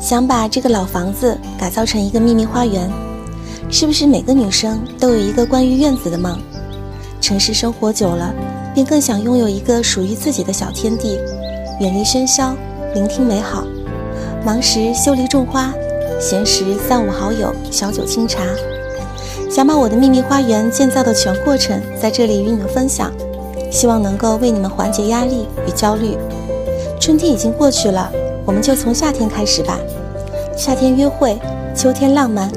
想把这个老房子改造成一个秘密花园。是不是每个女生都有一个关于院子的梦？城市生活久了，便更想拥有一个属于自己的小天地，远离喧嚣，聆听美好。忙时修篱种花，闲时三五好友小酒清茶。想把我的秘密花园建造的全过程在这里与你们分享，希望能够为你们缓解压力与焦虑。春天已经过去了，我们就从夏天开始吧。夏天约会，秋天浪漫。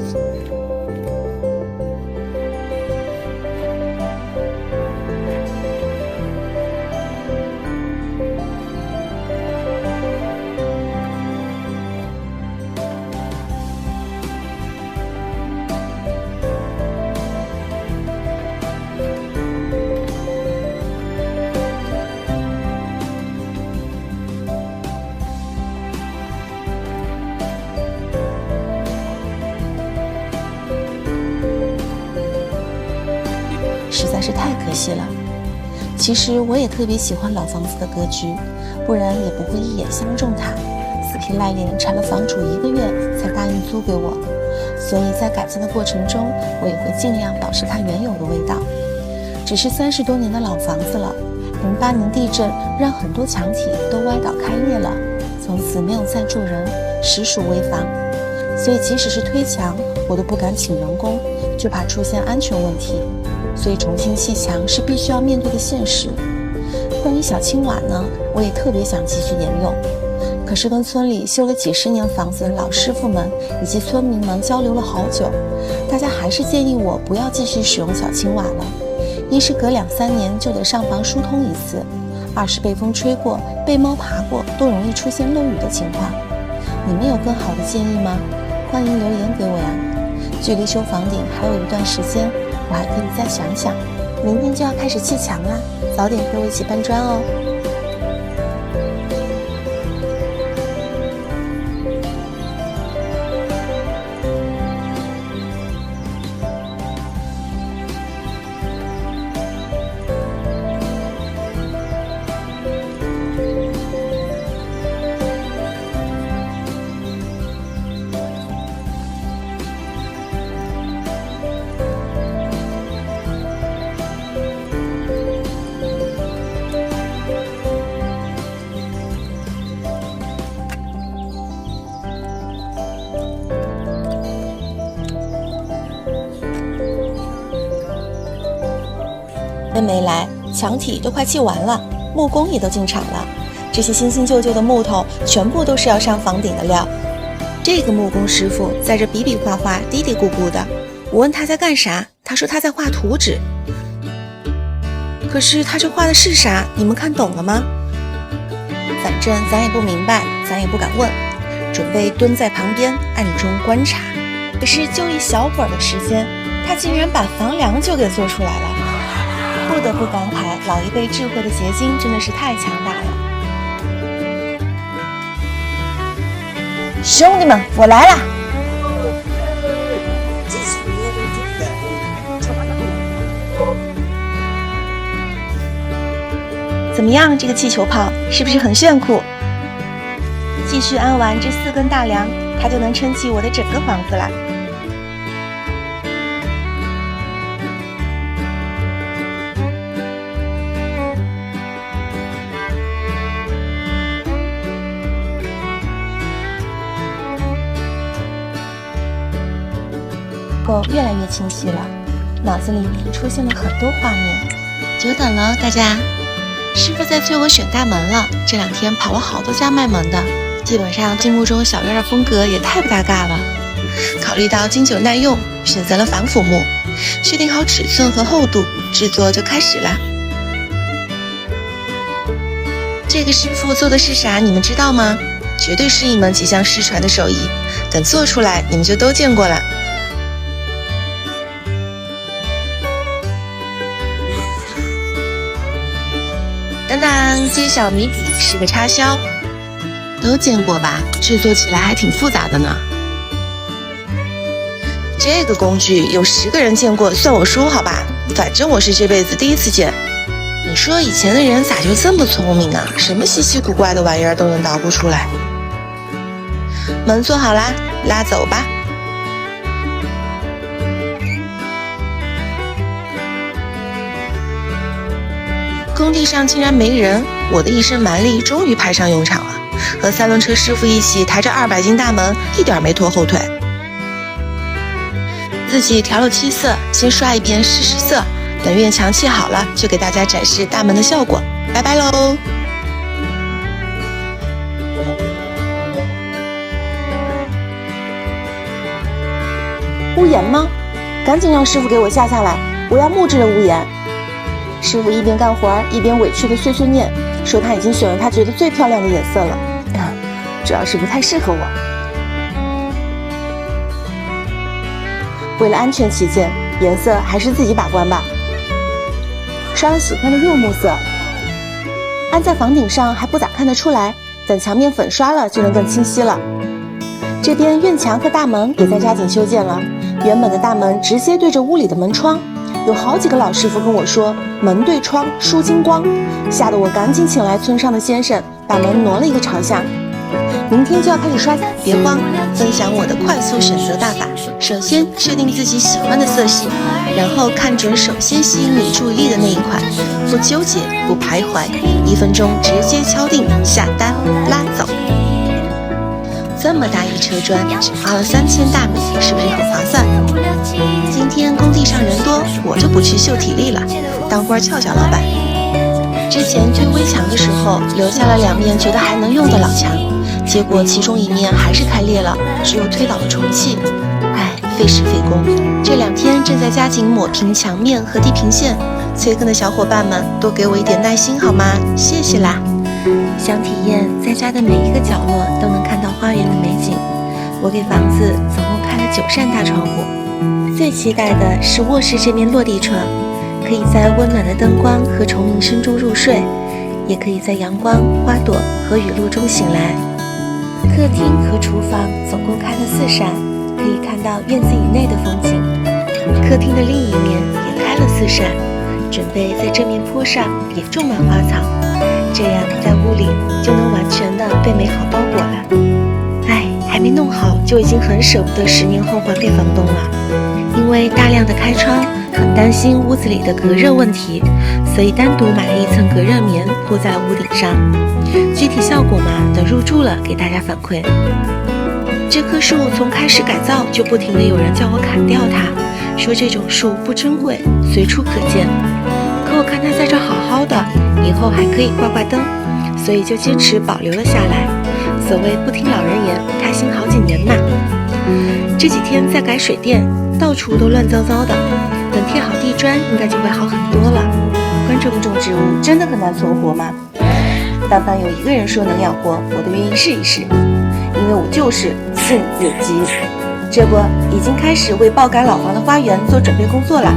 实在是太可惜了。其实我也特别喜欢老房子的格局，不然也不会一眼相中它。死皮赖脸缠了房主1个月才答应租给我，所以在改建的过程中，我也会尽量保持它原有的味道。只是30多年的老房子了，08年地震让很多墙体都歪倒开裂了，从此没有再住人，实属危房。所以即使是推墙，我都不敢请人工，就怕出现安全问题。所以重新砌墙是必须要面对的现实。关于小青瓦呢，我也特别想继续沿用，可是跟村里修了几10年房子的老师傅们以及村民们交流了好久，大家还是建议我不要继续使用小青瓦了。一是隔2-3年就得上房疏通一次，二是被风吹过、被猫爬过都容易出现漏雨的情况。你们有更好的建议吗？欢迎留言给我呀。距离修房顶还有一段时间，我还可以再想想。明天就要开始砌墙啦，早点陪我一起搬砖哦。没来，墙体都快砌完了，木工也都进场了。这些新新旧旧的木头全部都是要上房顶的料。这个木工师傅在这比比划划、嘀嘀咕咕的。我问他在干啥，他说他在画图纸。可是他这画的是啥？你们看懂了吗？反正咱也不明白，咱也不敢问，准备蹲在旁边暗中观察。可是就一小会儿的时间，他竟然把房梁就给做出来了。不得不感慨，老一辈智慧的结晶真的是太强大了。兄弟们，我来啦！怎么样，这个气球炮是不是很炫酷？继续安完这4根大梁，它就能撑起我的整个房子了。越来越清晰了，脑子里出现了很多画面。久等了，大家。师傅在催我选大门了，这2天跑了好多家卖门的，基本上心目中小院的风格也太不搭嘎了。考虑到经久耐用，选择了防腐木，确定好尺寸和厚度，制作就开始了。这个师傅做的是啥，你们知道吗？绝对是一门即将失传的手艺，等做出来你们就都见过了。当当，揭晓谜底是个插销，都见过吧？制作起来还挺复杂的呢。这个工具有10个人见过，算我输好吧？反正我是这辈子第一次见。你说以前的人咋就这么聪明啊？什么稀奇古怪的玩意儿都能捣鼓出来。门做好啦，拉走吧。工地上竟然没人，我的一身蛮力终于派上用场了。和三轮车师傅一起抬着200斤大门，一点没拖后腿。自己调了漆色，先刷一遍试试色，等院墙砌好了，就给大家展示大门的效果。拜拜喽！屋檐吗？赶紧让师傅给我下来，我要木质的屋檐。师傅一边干活一边委屈的碎碎念，说他已经选了他觉得最漂亮的颜色了，主要是不太适合我。为了安全起见，颜色还是自己把关吧。刷了喜欢的柚木色，安在房顶上还不咋看得出来，等墙面粉刷了就能更清晰了。这边院墙和大门也在加紧修建了，原本的大门直接对着屋里的门窗，有好几个老师傅跟我说门对窗输金光，吓得我赶紧请来村上的先生，把门挪了一个朝向。明天就要开始刷，别慌，分享我的快速选择大法。首先确定自己喜欢的色系，然后看准首先吸引你注意力的那一款，不纠结不徘徊，1分钟直接敲定下单拉走。这么大一车砖只花了3000大米，是不是很划算？今天工地上人多，我就不去秀体力了，当官翘翘老板。之前推危墙的时候留下了2面觉得还能用的老墙，结果其中1面还是开裂了，只有推倒了重砌，费时费工。这2天正在加紧抹平墙面和地平线，催更的小伙伴们多给我一点耐心好吗？谢谢啦！想体验在家的每一个角落都能看到花园的美景，我给房子总共开了9扇大窗户。最期待的是卧室这面落地窗，可以在温暖的灯光和虫鸣声中入睡，也可以在阳光、花朵和雨露中醒来。客厅和厨房总共开了4扇，可以看到院子以内的风景。客厅的另一面也开了4扇，准备在这面坡上也种满花草，这样在屋里就能完全的被美好包裹了。还没弄好就已经很舍不得10年后还给房东了。因为大量的开窗，很担心屋子里的隔热问题，所以单独买了1层隔热棉铺在了屋顶上。具体效果嘛，等入住了给大家反馈。这棵树从开始改造就不停的有人叫我砍掉它，说这种树不珍贵，随处可见。可我看它在这好好的，以后还可以挂灯，所以就坚持保留了下来。所谓不听老人言，开心好几年嘛。这几天在改水电，到处都乱糟糟的，等贴好地砖应该就会好很多了。观众种植物真的很难存活吗？但凡有1个人说能养活，我都愿意试一试，因为我就是性子急。这不，已经开始为爆改老房的花园做准备工作了。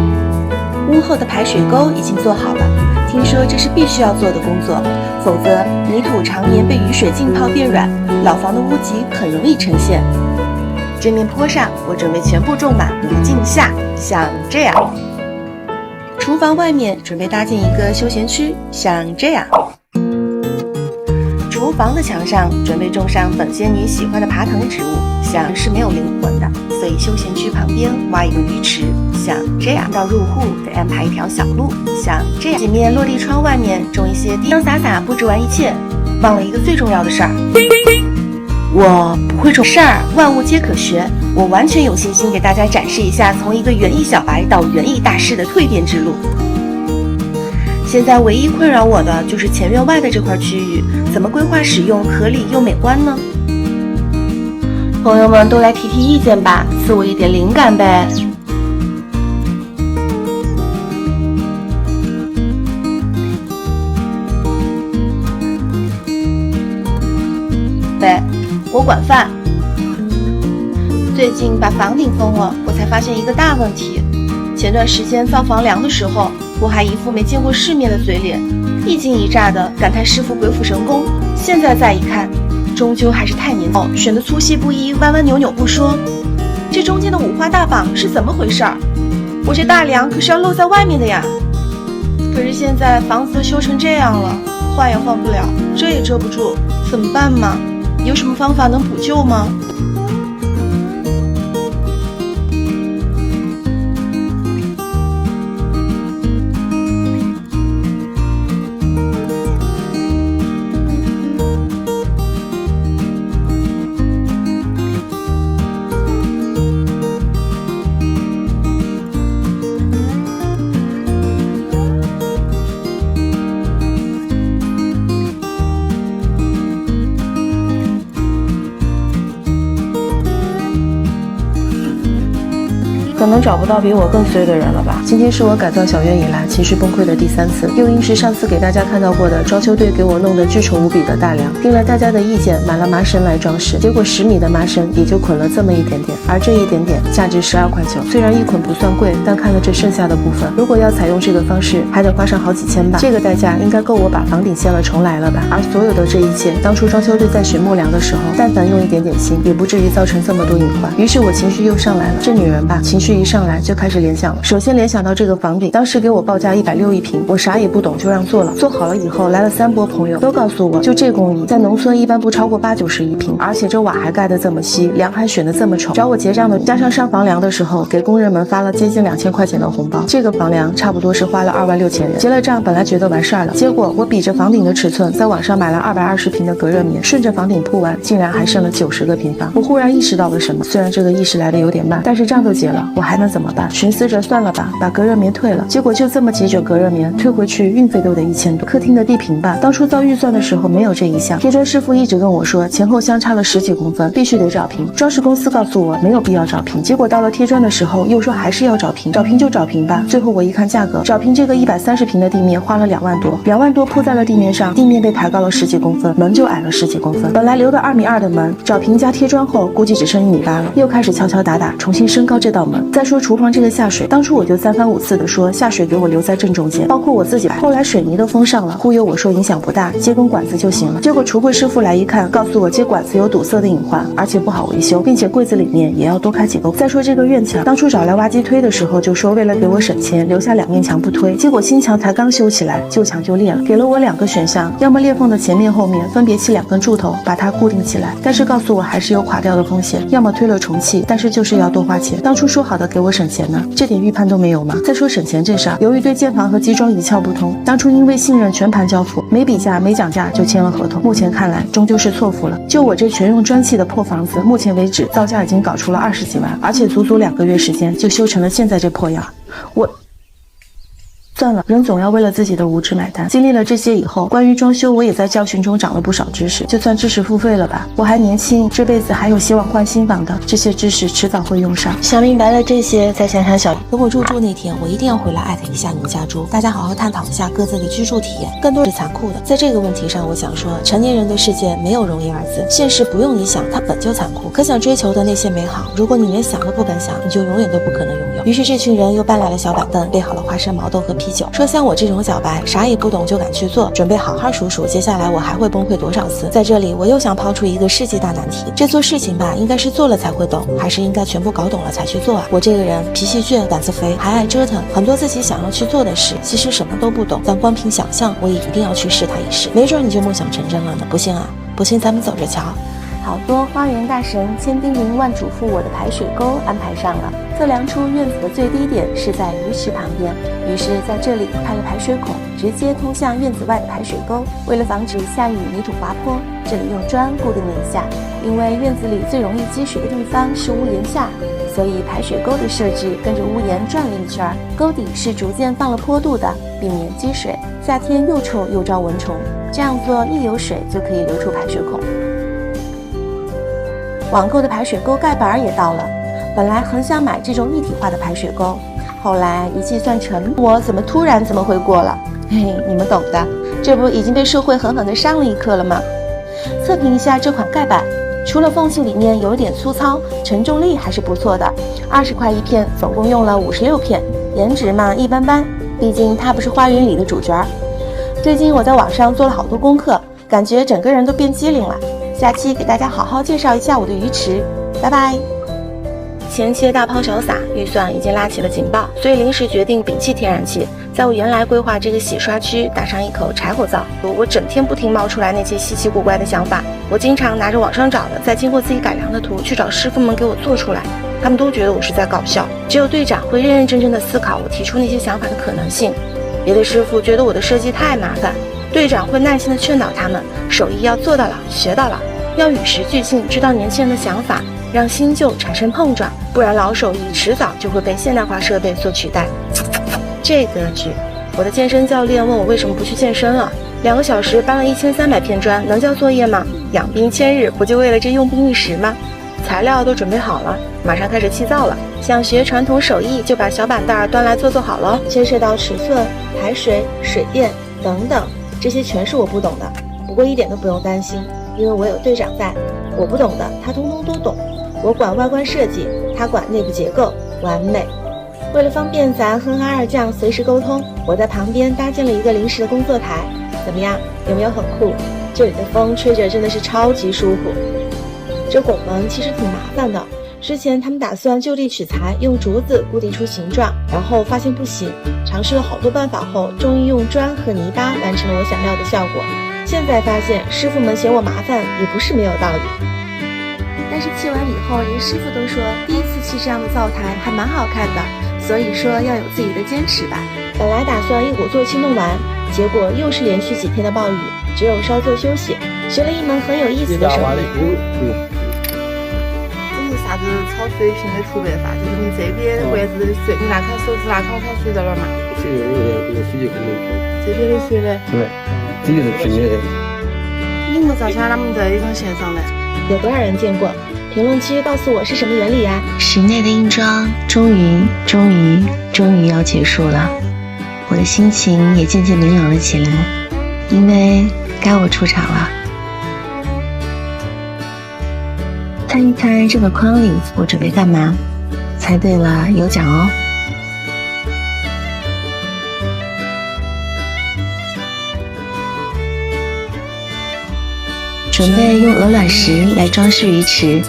屋后的排水沟已经做好了，听说这是必须要做的工作，否则泥土常年被雨水浸泡变软，老房的屋脊很容易沉陷。这面坡上我准备全部种满无尽夏，像这样。厨房外面准备搭建一个休闲区，像这样。厨房的墙上准备种上本仙女喜欢的爬藤植物，像是没有灵魂的，所以休闲区旁边挖一个鱼池，像这样。到入户得安排一条小路，像这样。几面落地窗外面种一些洋洒洒布置完一切，忘了一个最重要的事儿。我不会种事儿，万物皆可学。我完全有信心给大家展示一下从一个园艺小白到园艺大师的蜕变之路。现在唯一困扰我的就是前院外的这块区域，怎么规划使用合理又美观呢？朋友们都来提意见吧，赐我一点灵感呗。喂，我管饭。最近把房顶封了，我才发现一个大问题。前段时间造房梁的时候，我还一副没见过世面的嘴脸，一惊一乍的感叹师傅鬼斧神工。现在再一看，终究还是太年轻，选的粗细不一，弯弯扭扭不说，这中间的五花大绑是怎么回事儿？我这大梁可是要露在外面的呀。可是现在房子都修成这样了，换也换不了，遮也遮不住，怎么办嘛？有什么方法能补救吗？可能找不到比我更衰的人了吧。今天是我改造小院以来情绪崩溃的第3次，又因是上次给大家看到过的装修队给我弄得巨丑无比的大梁，听了大家的意见，买了麻绳来装饰，结果10米的麻绳也就捆了这么一点点，而这一点点价值12.9块。虽然一捆不算贵，但看了这剩下的部分，如果要采用这个方式，还得花上好几千吧。这个代价应该够我把房顶掀了重来了吧。而所有的这一切，当初装修队在选木梁的时候，但凡用一点点心，也不至于造成这么多隐患。于是我情绪又上来了，这女人吧，情绪一上来就开始联想了。首先联想到这个房顶，当时给我报价160一平，我啥也不懂就让做了。做好了以后，来了3波朋友，都告诉我，就这工艺在农村一般不超过80-90一平，而且这瓦还盖得这么稀，梁还选得这么丑。找我结账的，加上上房梁的时候，给工人们发了接近2000块钱的红包。这个房梁差不多是花了26000元。结了账，本来觉得完事儿了，结果我比着房顶的尺寸，在网上买了220平的隔热棉，顺着房顶铺完，竟然还剩了90个平方。我忽然意识到了什么，虽然这个意识来的有点慢，但是账都结了，我还能怎么办？寻思着算了吧，把隔热棉退了。结果就这么几卷隔热棉退回去，运费都得1000多。客厅的地坪吧，当初造预算的时候没有这一项，贴砖师傅一直跟我说前后相差了10几公分，必须得找平。装饰公司告诉我没有必要找平，结果到了贴砖的时候又说还是要找平，找平就找平吧。最后我一看价格，找平这个130平的地面花了2万多，2万多铺在了地面上，地面被抬高了10几公分，门就矮了10几公分。本来留的2.2米的门，找平加贴砖后估计只剩1.8米了，又开始敲敲打打重新升高这道门。再说厨房这个下水，当初我就3番5次的说下水给我留在正中间，包括我自己，后来水泥都封上了，忽悠我说影响不大，接根管子就行了。结果橱柜师傅来一看，告诉我接管子有堵塞的隐患，而且不好维修，并且柜子里面也要多开几个。再说这个院墙，当初找来挖机推的时候就说为了给我省钱，留下2面墙不推，结果新墙才刚修起来，旧墙就裂了，给了我2个选项，要么裂缝的前面后面分别砌2根柱头把它固定起来，但是告诉我还是有垮掉的风险，要么推了重砌，但是就是要多花钱。当初说好的给我省钱呢，这点预判都没有吗？再说省钱这事儿，由于对建房和机装一窍不通，当初因为信任全盘交付，没比价没讲价就签了合同，目前看来终究是错付了。就我这全用砖砌的破房子，目前为止造价已经搞出了20几万，而且足足2个月时间就修成了现在这破样。算了，人总要为了自己的无知买单。经历了这些以后，关于装修我也在教训中长了不少知识，就算知识付费了吧。我还年轻，这辈子还有希望换新房的，这些知识迟早会用上。想明白了这些，再想想小等我入住那天，我一定要回来艾特一下你们家猪，大家好好探讨一下各自的居住体验，更多是残酷的。在这个问题上，我想说，成年人的世界没有容易二字，现实不用你想，它本就残酷。可想追求的那些美好，如果你连想都不敢想，你就永远都不可能拥有。于是这群人又搬来了小板凳，备好了花生毛豆和啤酒，说像我这种小白啥也不懂就敢去做，准备好好数数接下来我还会崩溃多少次。在这里我又想抛出一个世纪大难题，这做事情吧，应该是做了才会懂，还是应该全部搞懂了才去做啊？我这个人脾气倔，胆子肥，还爱折腾，很多自己想要去做的事其实什么都不懂，但光凭想象我也一定要去试它一试，没准你就梦想成真了呢。不信啊，不信咱们走着瞧。好多花园大神千叮咛万嘱咐我的排水沟安排上了，测量出院子的最低点是在鱼池旁边，于是在这里开了排水孔，直接通向院子外的排水沟。为了防止下雨泥土滑坡，这里用砖固定了一下，因为院子里最容易积水的地方是屋檐下，所以排水沟的设置跟着屋檐转了一圈，沟底是逐渐放了坡度的，避免积水，夏天又臭又招蚊虫。这样做一有水就可以流出排水孔。网购的排水沟盖板也到了，本来很想买这种一体化的排水沟，后来一计算成我怎么突然这么会过了，嘿，你们懂的，这不已经被社会狠狠地伤了一课了吗？测评一下这款盖板，除了缝隙里面有点粗糙，承重力还是不错的，20块一片，总共用了56片，颜值嘛一般般，毕竟它不是花园里的主角。最近我在网上做了好多功课，感觉整个人都变机灵了。下期给大家好好介绍一下我的鱼池，拜拜。前期大抛小洒，预算已经拉起了警报，所以临时决定摒弃天然气，在我原来规划这个洗刷区打上一口柴火灶。我整天不停冒出来那些稀奇古怪的想法，我经常拿着网上找的，再经过自己改良的图去找师傅们给我做出来，他们都觉得我是在搞笑。只有队长会认认真真的思考我提出那些想法的可能性，别的师傅觉得我的设计太麻烦，队长会耐心的劝导他们，手艺要做到老学到老，要与时俱进，知道年轻人的想法，让新旧产生碰撞，不然老手艺迟早就会被现代化设备所取代。这格局，我的健身教练问我为什么不去健身了，2个小时搬了1300片砖，能叫作业吗？养兵千日，不就为了这用兵一时吗？材料都准备好了，马上开始砌造了。想学传统手艺，就把小板凳端来做好了。牵涉到尺寸、排水、水电等等，这些全是我不懂的。不过一点都不用担心，因为我有队长在，我不懂的他通通都懂。我管外观设计，他管内部结构，完美。为了方便咱哼哈二将随时沟通，我在旁边搭建了一个临时的工作台。怎么样，有没有很酷？这里的风吹着真的是超级舒服。这拱门其实挺麻烦的，之前他们打算就地取材，用竹子固定出形状，然后发现不行，尝试了好多办法后，终于用砖和泥巴完成了我想要的效果。现在发现师傅们嫌我麻烦也不是没有道理。但是砌完以后，连师傅都说第一次砌这样的灶台还蛮好看的，所以说要有自己的坚持吧。本来打算一鼓作气弄完，结果又是连续几天的暴雨，只有稍作休息，学了一门很有意思的手艺。这是啥子炒水平的土办法？就是你这边罐子的水，你拿开手指拿开，我看水在哪儿嘛？这个水就跟那个。这边的水呢？对，这就是平的。你们咋想他们在一根线上呢？有多少人见过？评论区告诉我是什么原理呀？室内的硬装终于要结束了，我的心情也渐渐明朗了起来，因为该我出场了。猜一猜这个筐里我准备干嘛？猜对了有奖哦。准备用鹅卵石来装饰鱼池，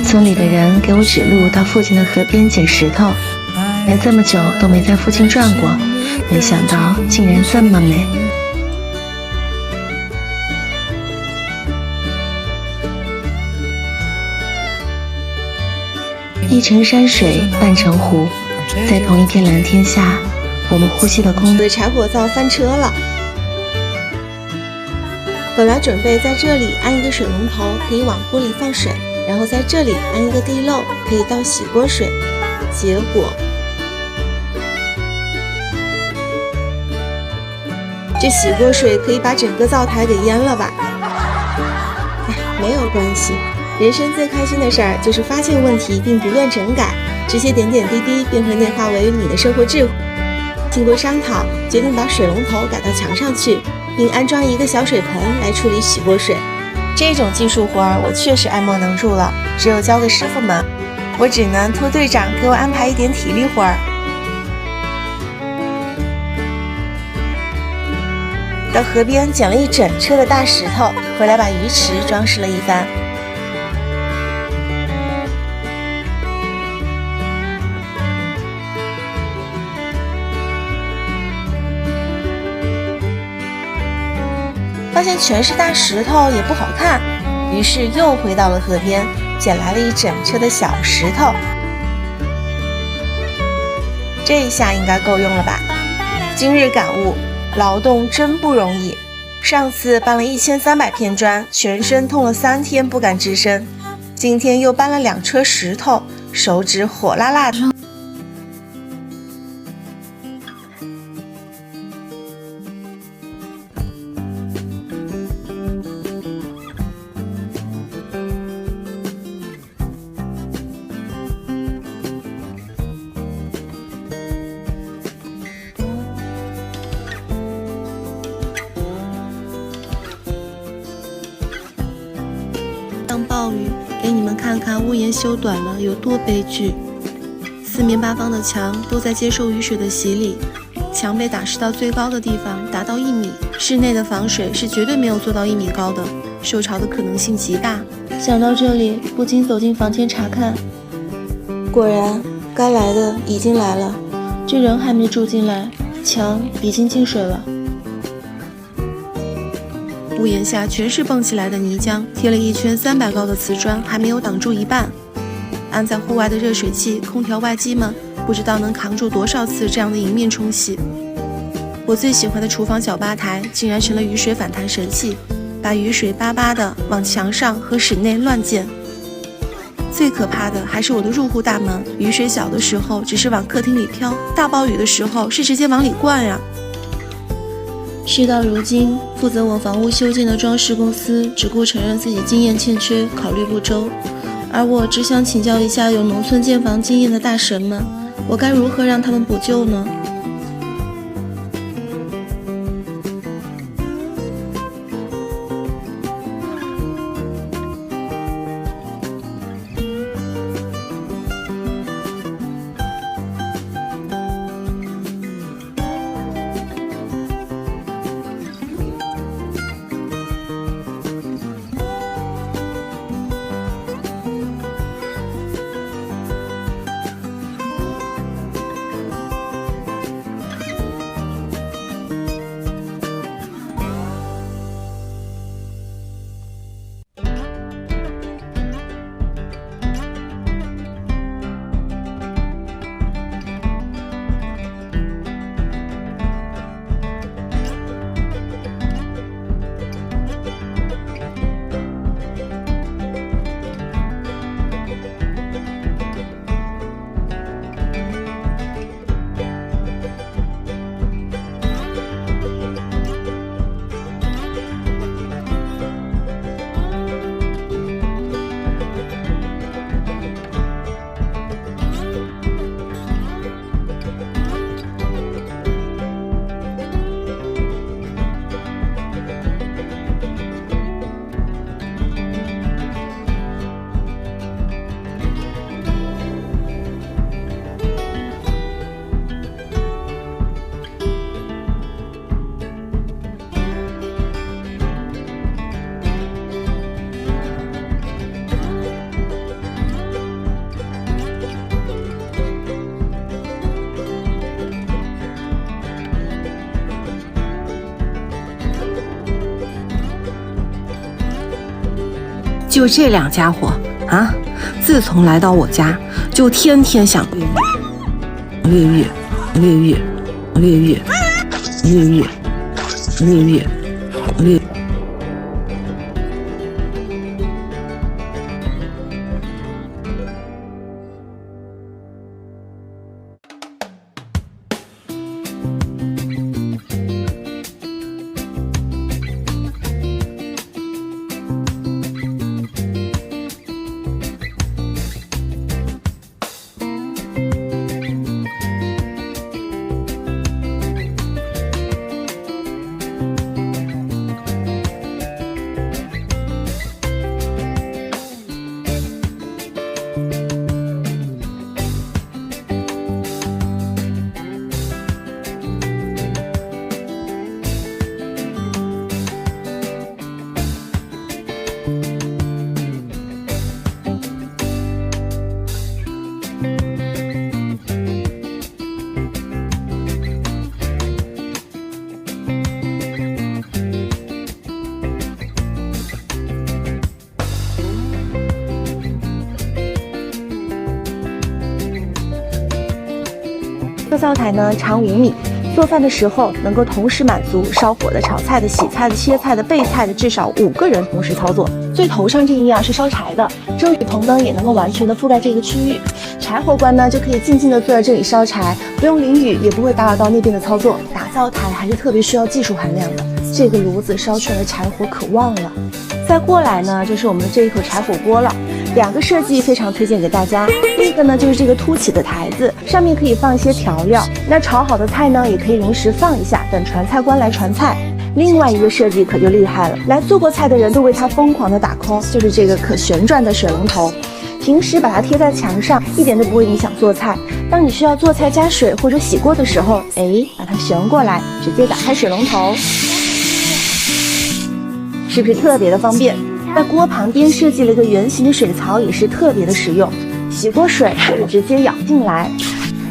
村里的人给我指路到附近的河边捡石头，来这么久都没在附近转过，没想到竟然这么美。一城山水半城湖，在同一片蓝天下，我们呼吸的空气。柴火灶翻车了。本来准备在这里安一个水龙头，可以往锅里放水，然后在这里安一个地漏，可以倒洗锅水。结果这洗锅水可以把整个灶台给淹了吧？哎，没有关系，人生最开心的事儿就是发现问题并不断整改，这些点点滴滴便会内化为你的生活智慧。经过商讨，决定把水龙头改到墙上去，并安装一个小水盆来处理洗锅水。这种技术活儿我确实爱莫能助了，只有交给师傅们，我只能托队长给我安排一点体力活儿。到河边捡了一整车的大石头，回来把鱼池装饰了一番。发现全是大石头也不好看，于是又回到了河边，捡来了一整车的小石头。这一下应该够用了吧？今日感悟，劳动真不容易。上次搬了1300片砖，全身痛了3天不敢吱声。今天又搬了2车石头，手指火辣辣的。当暴雨，给你们看看屋檐修短了有多悲剧。四面八方的墙都在接受雨水的洗礼，墙被打湿到最高的地方达到1米，室内的防水是绝对没有做到1米高的，受潮的可能性极大。想到这里，不禁走进房间查看，果然该来的已经来了，这人还没住进来，墙已经进水了。屋檐下全是蹦起来的泥浆，贴了一圈300高的瓷砖，还没有挡住一半。安在户外的热水器、空调外机们，不知道能扛住多少次这样的迎面冲洗。我最喜欢的厨房小吧台，竟然成了雨水反弹神器，把雨水巴巴地往墙上和室内乱溅。最可怕的还是我的入户大门，雨水小的时候只是往客厅里飘，大暴雨的时候是直接往里灌呀。事到如今，负责我房屋修建的装饰公司只顾承认自己经验欠缺，考虑不周，而我只想请教一下有农村建房经验的大神们，我该如何让他们补救呢？就这两家伙啊，自从来到我家，就天天想越狱。这灶台呢长5米，做饭的时候能够同时满足烧火的、炒菜的、洗菜的、切菜的、备菜的，至少5个人同时操作。最头上这一样是烧柴的，遮雨棚灯也能够完全的覆盖这个区域。柴火官呢就可以静静的坐在这里烧柴，不用淋雨，也不会打扰到那边的操作。打灶台还是特别需要技术含量的，这个炉子烧出来的柴火可旺了。再过来呢，就是我们的这一口柴火锅了。2个设计非常推荐给大家，第一个呢就是这个凸起的台子，上面可以放一些调料，那炒好的菜呢也可以临时放一下，等传菜官来传菜。另外一个设计可就厉害了，来做过菜的人都为它疯狂的打 call， 就是这个可旋转的水龙头。平时把它贴在墙上，一点都不会影响做菜。当你需要做菜加水或者洗锅的时候，把它旋过来，直接打开水龙头，是不是特别的方便？在锅旁边设计了一个圆形的水槽，也是特别的实用。洗锅水可以直接舀进来，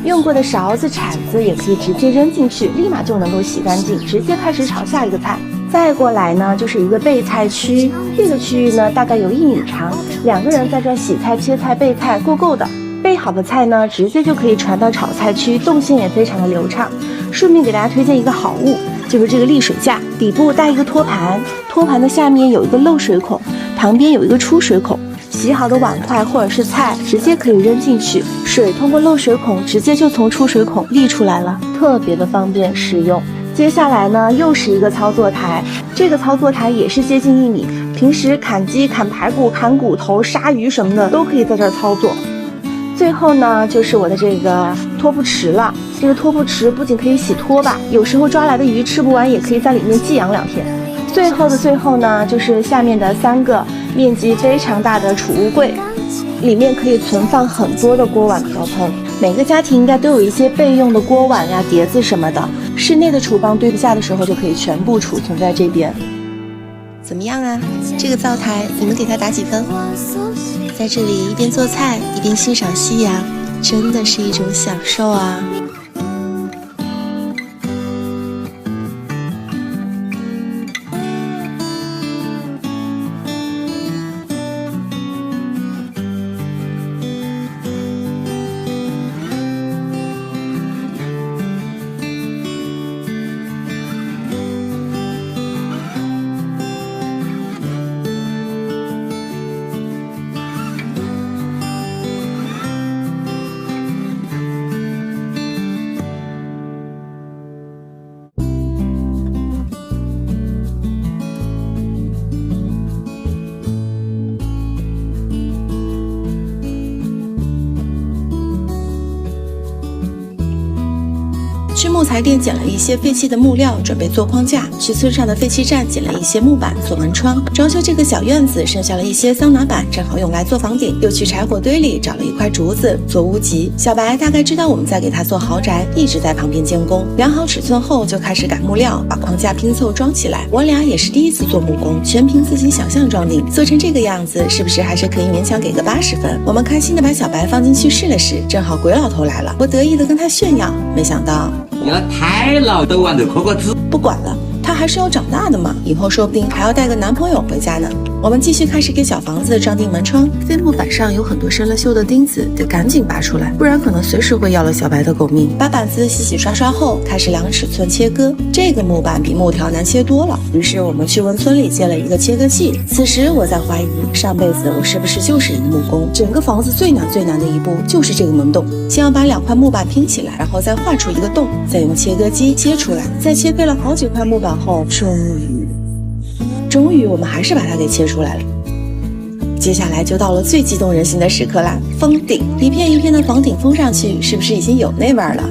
用过的勺子、铲子也可以直接扔进去，立马就能够洗干净，直接开始炒下一个菜。再过来呢，就是一个备菜区，这个区域呢大概有1米长，2个人在这洗菜、切菜、备菜，够的。备好的菜呢，直接就可以传到炒菜区，动线也非常的流畅。顺便给大家推荐一个好物，就是这个沥水架，底部带一个托盘，托盘的下面有一个漏水孔，旁边有一个出水孔。洗好的碗筷或者是菜，直接可以扔进去，水通过漏水孔，直接就从出水孔沥出来了，特别的方便实用。接下来呢，又是一个操作台，这个操作台也是接近1米，平时砍鸡、砍排骨、砍骨头、杀鱼什么的都可以在这儿操作。最后呢，就是我的这个拖布池了。这个拖布池不仅可以洗拖把，有时候抓来的鱼吃不完，也可以在里面寄养2天。最后的最后呢，就是下面的3个面积非常大的储物柜，里面可以存放很多的锅碗瓢盆。每个家庭应该都有一些备用的锅碗呀、碟子什么的，室内的厨房堆不下的时候，就可以全部储存在这边。怎么样啊？这个灶台你们给它打几分？在这里一边做菜一边欣赏夕阳，真的是一种享受啊！去木材店捡了一些废弃的木料，准备做框架；去村上的废弃站捡了一些木板做门窗。装修这个小院子，剩下了一些桑拿板，正好用来做房顶。又去柴火堆里找了一块竹子做屋脊。小白大概知道我们在给他做豪宅，一直在旁边监工。量好尺寸后，就开始赶木料，把框架拼凑装起来。我俩也是第一次做木工，全凭自己想象装订。做成这个样子，是不是还是可以勉强给个80分？我们开心的把小白放进去试了试，正好鬼老头来了，我得意的跟他炫耀，没想到。要太老都玩的磕个子，不管了，她还是要长大的嘛，以后说不定还要带个男朋友回家呢。我们继续开始给小房子装订门窗，废木板上有很多生了锈的钉子，得赶紧拔出来，不然可能随时会要了小白的狗命。把板子洗洗刷刷后，开始量尺寸切割。这个木板比木条难切多了，于是我们去文村里借了一个切割器。此时我在怀疑，上辈子我是不是就是一个木工？整个房子最难的一步就是这个门洞，先要把2块木板拼起来，然后再画出一个洞，再用切割机切出来。在切配了好几块木板后，终于我们还是把它给切出来了。接下来就到了最激动人心的时刻啦，封顶！一片一片的房顶封上去，是不是已经有那味儿了？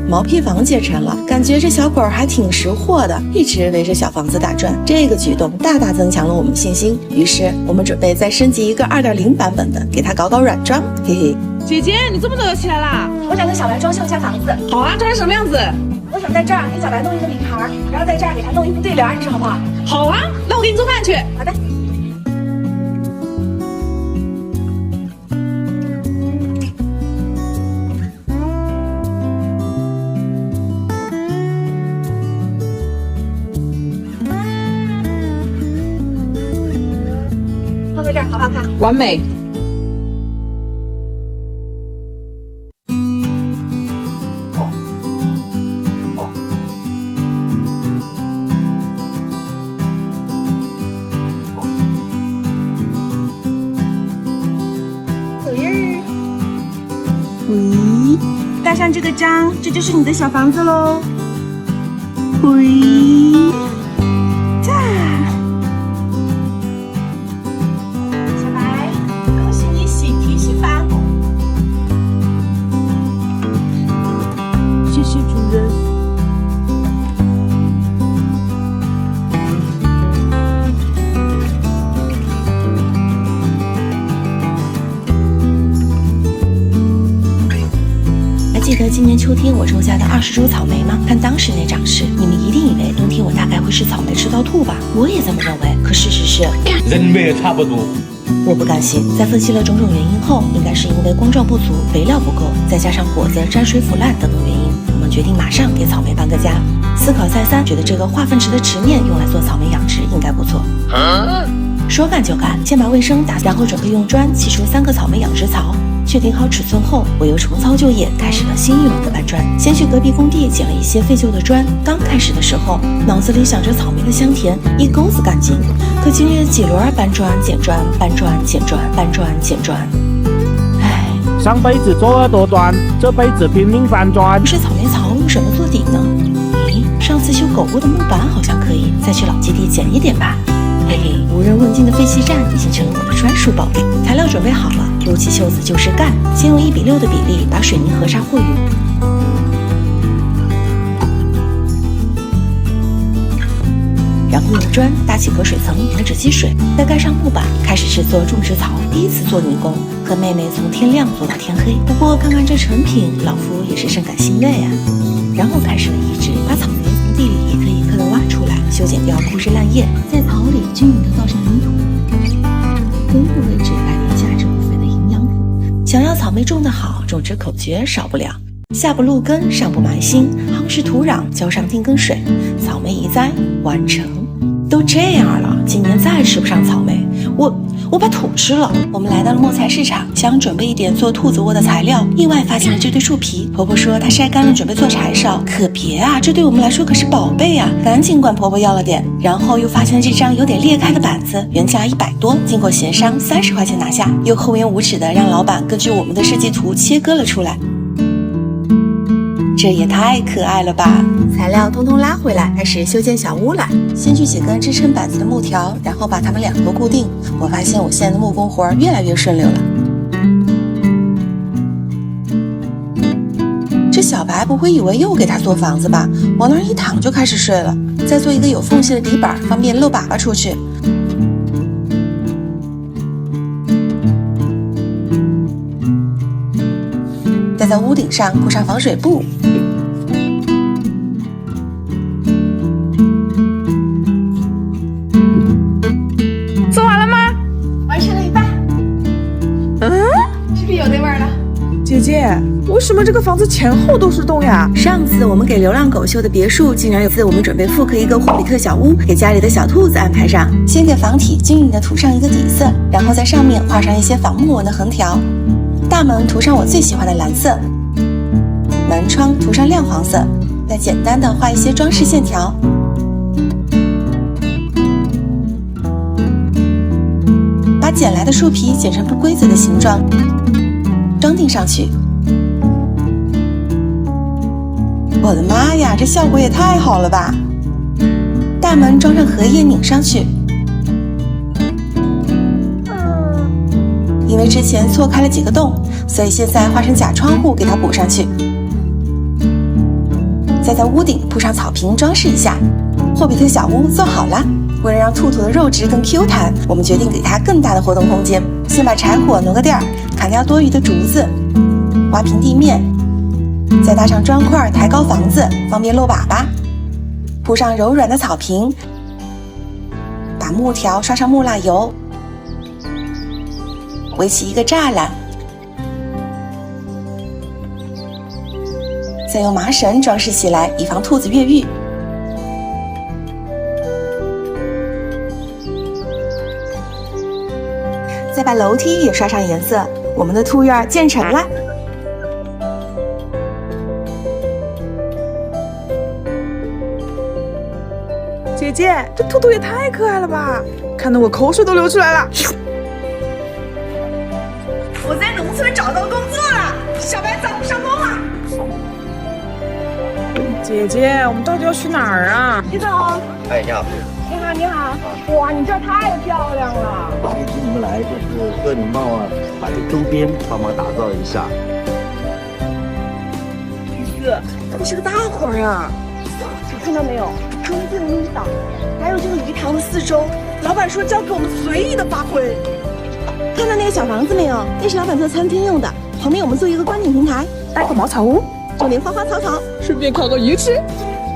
毛坯房建成了，感觉这小狗还挺识货的，一直围着小房子打转。这个举动大大增强了我们信心，于是我们准备再升级一个2.0版本的，给它搞软装，嘿嘿。姐姐，你这么早就起来啦？我想跟小白装修一下房子。好啊，装成什么样子？我想在这儿给小白弄一个名牌，然后在这儿给他弄一副对联，你说好不好？好啊，那我给你做饭去。好的。放在这儿好不好看？完美。喂，带上这个章，这就是你的小房子喽。喂，在。小白，恭喜你喜提新房。谢谢主人。记得今年秋天我种下的20株草莓吗？看当时那长势，你们一定以为冬天我大概会吃草莓吃到吐吧？我也这么认为，可事实是，人为也差不多。我不甘心，在分析了种种原因后，应该是因为光照不足、肥料不够，再加上果子沾水腐烂等等原因，我们决定马上给草莓搬个家。思考再三，觉得这个化粪池的池面用来做草莓养殖应该不错。说干就干，先把卫生打，然后准备用砖砌出3个草莓养殖槽。确定好尺寸后，我又重操旧业，开始了新一轮的搬砖。先去隔壁工地捡了一些废旧的砖。刚开始的时候，脑子里想着草莓的香甜，一钩子干劲。可经历了几轮搬砖捡砖、搬砖捡砖、搬砖捡砖，唉，上辈子作恶多端，这辈子拼命搬砖。不是草莓槽用什么做底呢？咦，上次修狗窝的木板好像可以，再去老基地捡一点吧。嘿嘿，无人问津的废弃站已经成了我的专属宝贝。材料准备好了，撸起袖子就是干。先用1:6的比例把水泥和沙和匀，然后用砖搭起隔水层，防止积水，再盖上木板，开始制作种植槽。第一次做泥工，和妹妹从天亮做到天黑。不过看看这成品，老夫也是甚感欣慰啊。然后开始了移植，把草莓从地里一颗一颗的挖出来，修剪掉枯枝烂叶，在草里均匀的倒上泥土，根部位置来点价值不菲的营养补。想要草莓种得好，种植口诀少不了：下不露根，上不埋心，夯实土壤，浇上定根水，草莓移栽完成。都这样了，今年再吃不上草莓，我把土吃了。我们来到了木材市场，想准备一点做兔子窝的材料，意外发现了这堆树皮。婆婆说她晒干了准备做柴烧，可别啊，这对我们来说可是宝贝啊！赶紧管婆婆要了点，然后又发现了这张有点裂开的板子，原价100多，经过协商30块钱拿下，又厚颜无耻的让老板根据我们的设计图切割了出来。这也太可爱了吧！材料通通拉回来，开始修建小屋了。先锯几根支撑板子的木条，然后把它们2头固定。我发现我现在的木工活越来越顺溜了。这小白不会以为又给他做房子吧？往那儿一躺就开始睡了。再做一个有缝隙的底板，方便漏粑粑出去。再在屋顶上铺上防水布。做完了吗？完成了一半。是不是有那味儿了？姐姐，为什么这个房子前后都是洞呀？上次我们给流浪狗修的别墅，竟然有次我们准备复刻一个霍比特小屋，给家里的小兔子安排上。先给房体均匀的涂上一个底色，然后在上面画上一些仿木纹的横条。大门涂上我最喜欢的蓝色，门窗涂上亮黄色，再简单的画一些装饰线条。把剪来的树皮剪成不规则的形状，装订上去。我的妈呀，这效果也太好了吧！大门装上荷叶拧上去。因为之前错开了几个洞，所以现在画成假窗户给它补上去。再在屋顶铺上草坪装饰一下。霍比特小屋做好了。为了让兔兔的肉质更 Q 弹，我们决定给它更大的活动空间。先把柴火挪个地儿，砍掉多余的竹子，挖平地面，再搭上砖块抬高房子，方便漏粑粑。铺上柔软的草坪，把木条刷上木蜡油，围起一个栅栏，再用麻绳装饰起来，以防兔子越狱。再把楼梯也刷上颜色，我们的兔院建成了。姐姐，这兔兔也太可爱了吧，看得我口水都流出来了。我在农村找到工作了，小白早上工了。姐姐，我们到底要去哪儿啊？李总，哎，你好，你好，你好，哇，你这儿太漂亮了。请你们来就是贺礼帽啊，把这周边帮忙打造一下。鱼哥，这是个大活儿啊！你看到没有？中间的引导，还有这个鱼塘的四周，老板说交给我们随意的发挥。看到那个小房子没有？那是老板做餐厅用的，旁边我们做一个观景平台，搭个茅草屋，种点花花草草，顺便烤个鱼吃。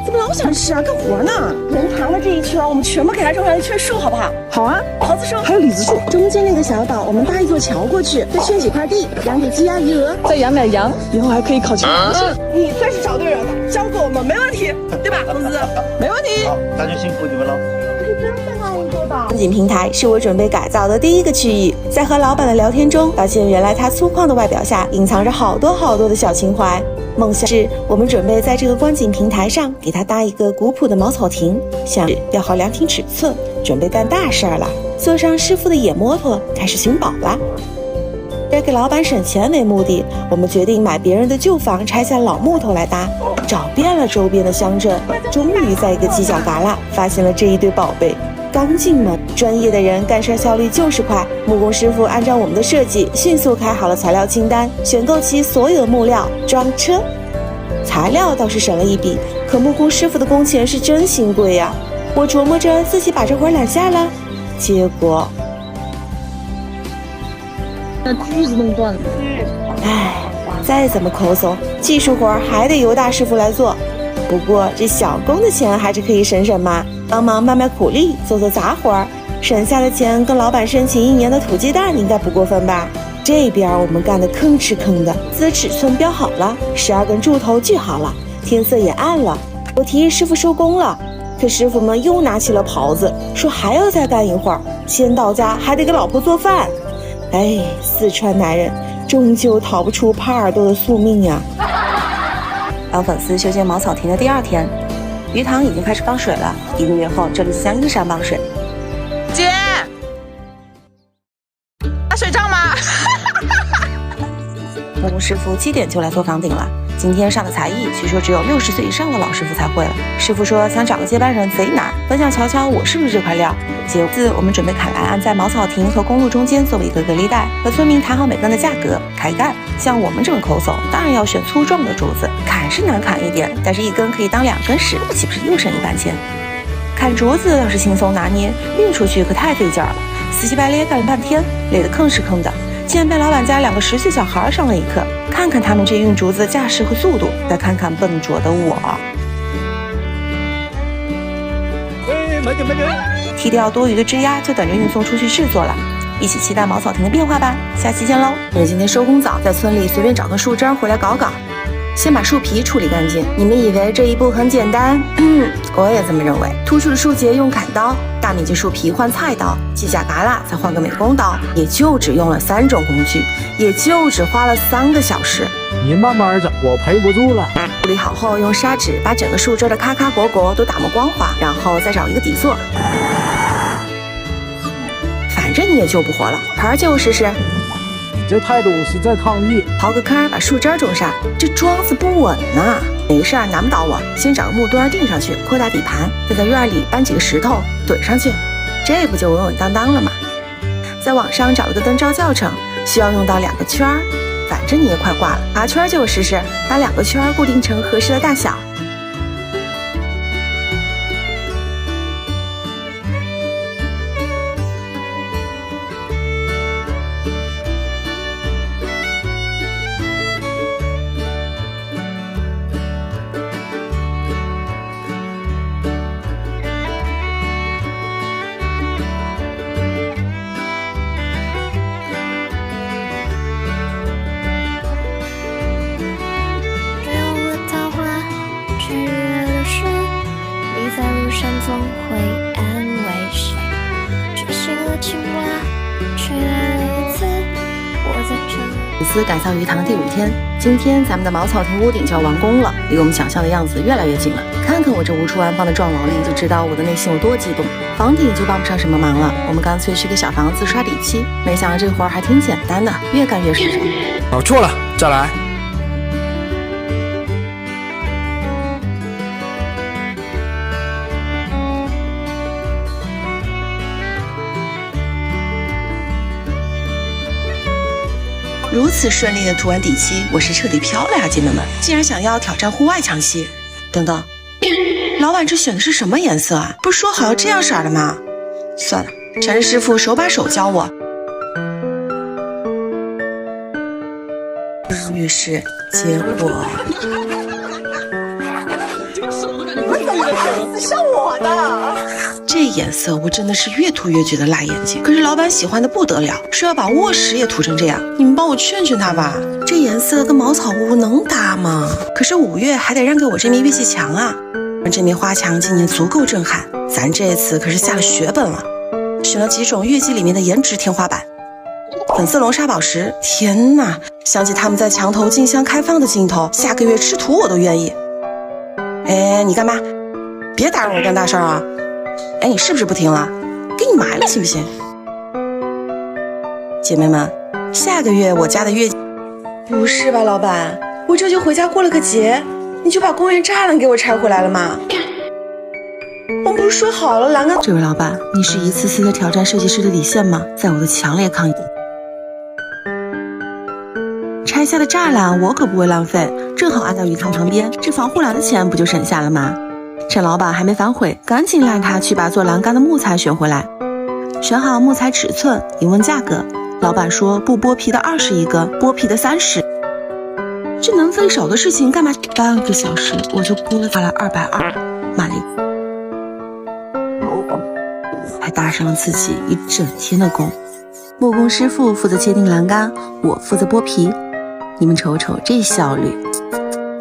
怎么老想吃啊？干活呢！人塘的这一圈，我们全部给它种上一圈树，好不好？好啊，桃子树，还有李子树。中间那个小岛，我们搭一座桥过去，再圈几块地，养点鸡鸭鱼鹅，再养点羊，以后还可以烤全羊吃。你算是找对人了，交给我们没问题，对吧，公子？没问题。好，那就辛苦你们了。真的让你做到。观景平台是我准备改造的第一个区域，在和老板的聊天中，发现原来他粗犷的外表下隐藏着好多好多的小情怀。梦想是我们准备在这个观景平台上给他搭一个古朴的茅草亭，想调好量体尺寸，准备干大事儿了。坐上师傅的野摩托，开始寻宝了。以给老板省钱为目的，我们决定买别人的旧房，拆下老木头来搭。找遍了周边的乡镇，终于在一个犄角旮旯发现了这一堆宝贝。刚劲嘛。专业的人干事效率就是快，木工师傅按照我们的设计，迅速开好了材料清单，选购齐所有的木料，装车。材料倒是省了一笔，可木工师傅的工钱是真心贵呀。我琢磨着自己把这活揽下了，结果，那锯子弄断了。唉，再怎么抠搜，技术活还得由大师傅来做。不过这小工的钱还是可以省省嘛，帮忙卖卖苦力，做做杂活，省下的钱跟老板申请1年的土鸡蛋应该不过分吧？这边我们干得吭哧吭的，资尺寸标好了，12根柱头锯好了，天色也暗了。我提议师傅收工了，可师傅们又拿起了刨子，说还要再干一会儿，先到家还得给老婆做饭。哎，四川男人终究逃不出耙耳朵的宿命呀。帮粉丝修建茅草亭的第2天，鱼塘已经开始放水了。1个月后，这里就将依山傍水。姐，打水仗吗？木工师傅7点就来做房顶了。今天上的才艺，据说只有60岁以上的老师傅才会了。师傅说想找个接班人贼难，本想瞧瞧我是不是这块料。其次，我们准备砍来安在茅草亭和公路中间作为一个隔离带，和村民谈好每根的价格，开干。像我们这种抠搜，当然要选粗壮的竹子，砍是难砍一点，但是1根可以当2根使，岂不是又省1半钱？砍竹子倒是轻松拿捏，运出去可太费劲了，死乞白咧干了半天，累得吭哧吭的。竟然被老板家2个10岁小孩上了一课，看看他们这运竹子的架势和速度，再看看笨拙的我。剔掉多余的枝丫，就等着运送出去制作了。一起期待茅草亭的变化吧，下期见喽！我今天收工早，在村里随便找根树枝回来搞搞，先把树皮处理干净。你们以为这一步很简单？我也这么认为。突出的树节用砍刀，大面积树皮换菜刀，犄角旮旯再换个美工刀，也就只用了3种工具，也就只花了3个小时。你慢慢整，我陪不住了。处理好后，用砂纸把整个树枝的咔咔果果都打磨光滑，然后再找一个底座。反正你也救不活了，耙救试试。你这态度是在抗议。刨个坑把树枝种上，这桩子不稳呐。没事儿，难不倒我。先找个木墩钉上去，扩大底盘，再在院里搬几个石头怼上去，这不就稳稳当当了吗？在网上找了个灯罩教程，需要用到2个圈儿。反正你也快挂了，拔圈就试试，把2个圈固定成合适的大小。总会安慰谁？吹醒了青蛙，吹来了一次，我在这里。粉丝赶上鱼塘第5天，今天咱们的茅草亭屋顶就要完工了，离我们想象的样子越来越近了。看看我这无处安放的壮劳力，就知道我的内心有多激动。房顶就帮不上什么忙了，我们干脆去个小房子刷底漆。没想到这活儿还挺简单的，越干越顺手。搞错了，再来。如此顺利的涂完底漆，我是彻底飘了呀，姐妹们！竟然想要挑战户外墙漆。等等，老板这选的是什么颜色啊？不是说好要这样色的吗？算了，缠着师傅手把手教我。于是结果，像我的。这颜色我真的是越涂越觉得辣眼睛，可是老板喜欢的不得了，说要把卧室也涂成这样。你们帮我劝劝他吧，这颜色跟茅草屋能搭吗？可是5月还得让给我这面乐器墙啊，这面花墙今年足够震撼，咱这次可是下了血本了，选了几种乐器里面的颜值天花板。粉色龙沙宝石，天哪！想起他们在墙头竞相开放的镜头，下个月吃土我都愿意。哎，你干嘛？别打扰我干大事啊！哎，你是不是不听了？给你埋了行不行？姐妹们，下个月我家的月……不是吧，老板？我这就回家过了个节，你就把公园栅栏给我拆回来了吗？我不不是说好了栏杆？这位老板，你是一次次的挑战设计师的底线吗？在我的强烈抗议。拆下的栅栏我可不会浪费，正好安到鱼塘旁边，这防护栏的钱不就省下了吗？趁老板还没反悔，赶紧拉他去把做栏杆的木材选回来。选好木材尺寸，一问价格，老板说不剥皮的20一个，剥皮的30。这能费手的事情干嘛？半个小时我就估了下来220，买了一个。还搭上了自己一整天的工。木工师傅负责切定栏杆，我负责剥皮。你们瞅瞅这效率，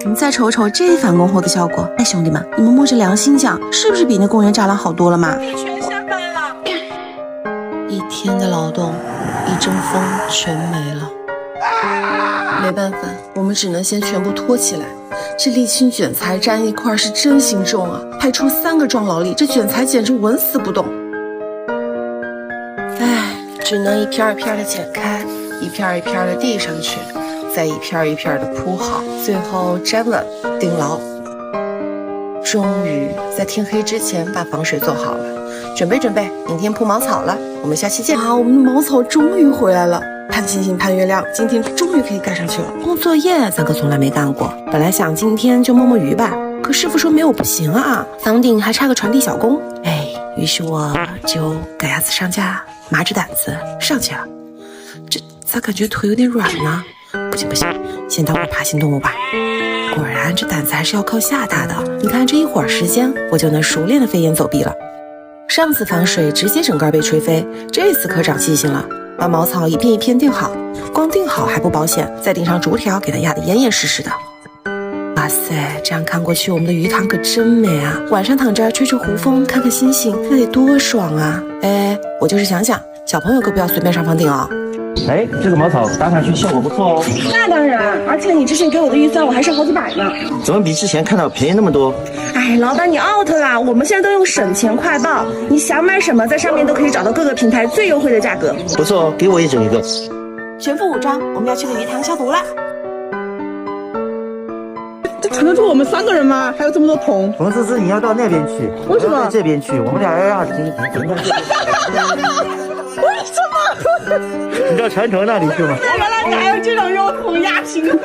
你们再瞅瞅这返工后的效果。哎，兄弟们，你们摸着良心讲，是不是比那公园栅栏好多了嘛？全下班了，一天的劳动，一阵风全没了。没办法，我们只能先全部拖起来。这沥青卷材粘一块是真心重啊，派出3个壮劳力，这卷材简直纹丝不动。唉，只能一片一片的剪开，一片一片的递上去，再一片一片的铺好，最后粘稳钉牢。终于在天黑之前把防水做好了，准备准备，明天铺茅草了，我们下期见啊！我们的茅草终于回来了。盼星星盼月亮，今天终于可以盖上去了。工作业咱可从来没干过，本来想今天就摸摸鱼吧，可师傅说没有不行啊，房顶还差个传递小工。哎，于是我就赶鸭子上架，麻着胆子上去了。这咋感觉腿有点软呢？不行不行，先当会爬行动物吧。果然这胆子还是要靠下大的，你看这一会儿时间，我就能熟练的飞檐走壁了。上次防水直接整个被吹飞，这次可长记性了。把茅草一片一片钉好，光钉好还不保险，再钉上竹条，给它压得严严实实的。哇塞，这样看过去，我们的鱼塘可真美啊！晚上躺着吹吹湖风，看看星星，那得多爽啊！哎，我就是想想，小朋友可不要随便上房顶哦。哎，这个茅草搭上去效果不错哦。那当然，而且你之前给我的预算我还是好几百呢。怎么比之前看到便宜那么多？哎，老板你 out 啦！我们现在都用省钱快报，你想买什么，在上面都可以找到各个平台最优惠的价格。不错哦，给我也整一个。全副武装，我们要去个鱼塘消毒了。这承得住我们3个人吗？还有这么多桶。冯思思，你要到那边去，为什么？我要在这边去，我们俩要停在这边。为什么？你到船头那里去吗？原来你还有这种用桶压平衡。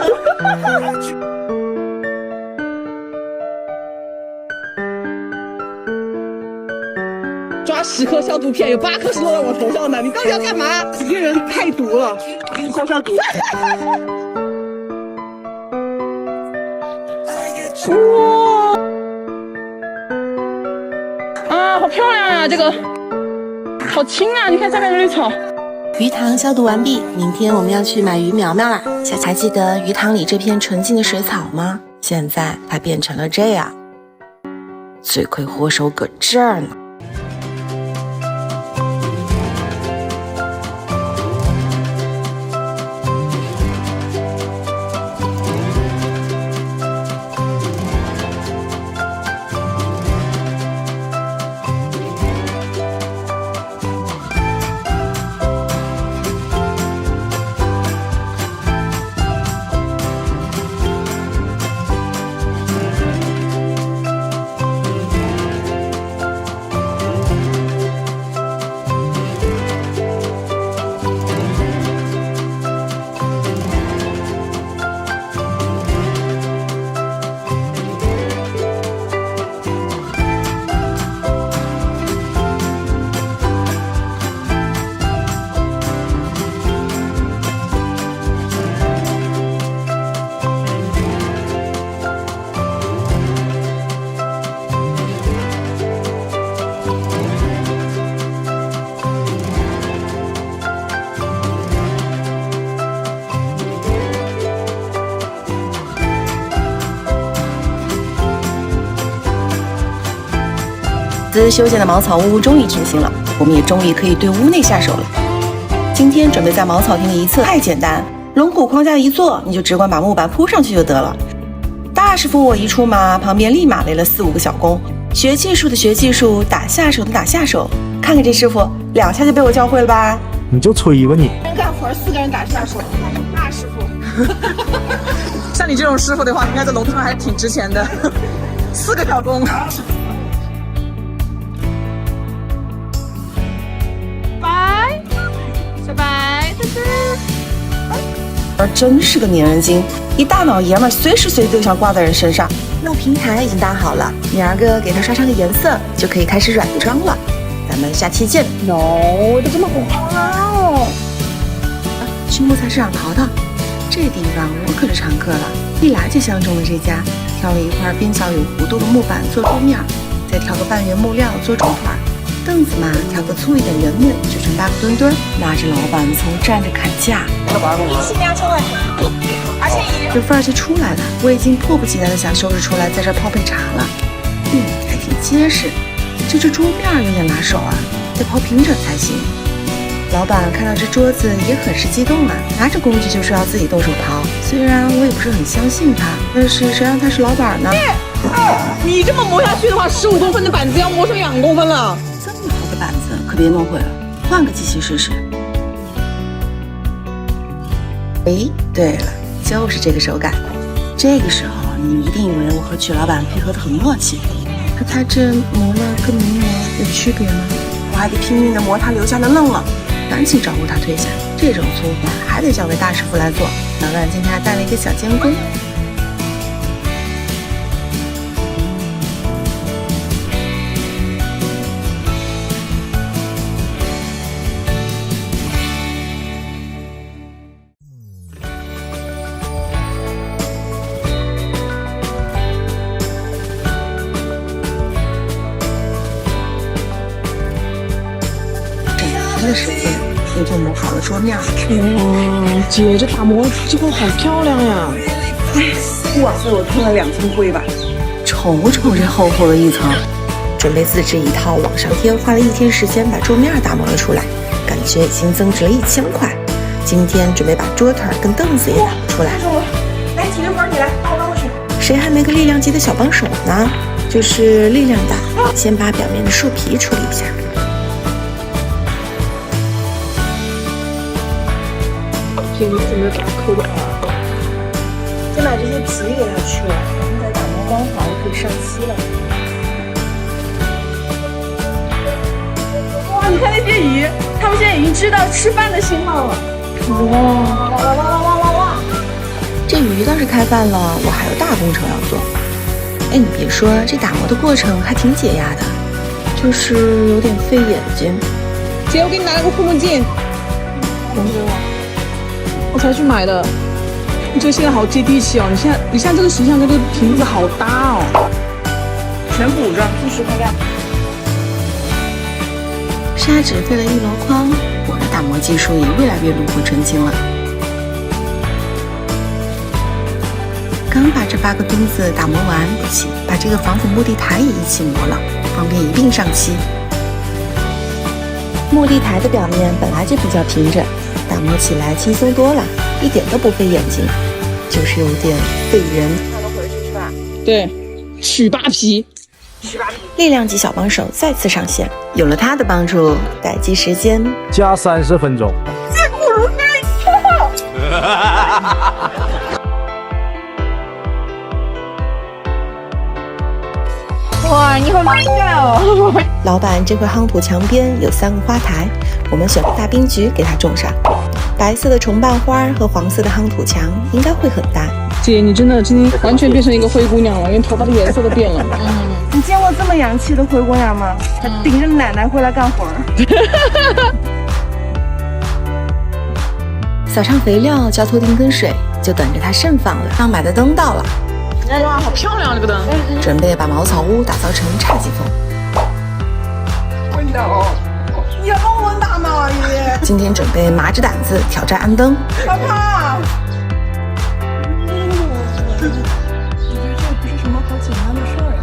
抓10颗消毒片，有8颗是落在我头上的，你到底要干嘛？这些人太毒了，消毒。哇！啊，好漂亮呀！这个好轻啊！你看下面的绿草。鱼塘消毒完毕，明天我们要去买鱼苗苗啦。还记得鱼塘里这片纯净的水草吗？现在它变成了这样，罪魁祸首搁这儿呢。修建的茅草屋终于成型了，我们也终于可以对屋内下手了。今天准备在茅草厅里一测，太简单，龙骨框架一做，你就只管把木板铺上去就得了。大师傅我一出马，旁边立马来了4、5个小工，学技术的学技术，打下手的打下手。看看这师傅，2下就被我教会了吧？你就吹吧你！人干活4个人打下手，大师傅。像你这种师傅的话，应该在农村还挺值钱的。4个小工。真是个粘人精，一大脑爷们随时随地都想挂在人身上。弄平台已经搭好了，明儿个给它刷上个颜色，就可以开始软装了。咱们下期见。都这么好。去木材市场淘淘，这地方我可是常客了，一来就相中了这家，挑了一块边角有弧度的木板做桌面，再挑个半圆木料做中腿，凳子嘛挑个粗一点圆木，就成8个墩墩，拉着老板从站着砍价。一起2000块钱，而且这份儿就出来了，我已经迫不及待的想收拾出来，在这儿泡杯茶了。还挺结实，就这桌面有点拿手啊，得泡平整才行。老板看到这桌子也很是激动啊，拿着工具就说要自己动手刨。虽然我也不是很相信他，但是谁让他是老板呢？你这么磨下去的话，15公分的板子要磨成2公分了。这么好的板子可别弄毁了，换个机器试试。哎，对了，就是这个手感。这个时候你一定以为我和曲老板配合得很默契，可他这磨了跟没磨有区别吗？我还得拼命地磨他留下的愣愣，赶紧招呼他退下。这种粗活还得交给大师傅来做。老板今天还带了一个小监工。的时间也就磨好了桌面。哇，姐这打磨技工好漂亮呀！哇塞，我吞了2斤灰吧。瞅瞅这厚厚的一层，准备自制一套网上贴，花了1天时间把桌面打磨了出来，感觉已经增值了1000块。今天准备把桌腿跟凳子也打磨出来。来，体力活你来，帮我搬过去。谁还没个力量级的小帮手呢？就是力量大，先把表面的树皮处理一下。这个真的打抠的啊！先把这些皮给它去了，然后再打磨光滑就可以上漆了。哇，你看那些鱼，他们现在已经知道吃饭的信号了。哇！这鱼倒是开饭了，我还有大工程要做。哎，你别说，这打磨的过程还挺解压的，就是有点费眼睛。姐，我给你拿了个护目镜。我才去买的。你这个现在好接地气哦！你现在这个形象跟这个瓶子好搭哦。全补着，继续看看。砂纸费了一箩筐，我的打磨技术也越来越炉火纯青了。刚把这8个墩子打磨完，不行，把这个防腐木地台也一起磨了，方便一并上漆。木地台的表面本来就比较平整，打磨起来轻松多了，一点都不费眼睛，就是有点费人。那回去是吧？对，取扒皮。力量级小帮手再次上线，有了他的帮助，待机时间加30分钟。自古如今。哇，你好厉害哦！老板这块夯土墙边有3个花台，我们选个大冰菊给它种上。白色的重瓣花和黄色的夯土墙应该会很搭。姐，你真的今天完全变成一个灰姑娘了，连头发的颜色都变了。你见过这么洋气的灰姑娘吗？还顶着奶奶回来干活儿。撒上肥料，浇脱定根水，就等着它盛放了。刚买的灯到了。哇，好漂亮这个灯！准备把茅草屋打造成侘寂风。也帮我打嘛，爷。今天准备麻着胆子挑战安灯。爸爸。我觉得这不是什么好简单的事儿呀。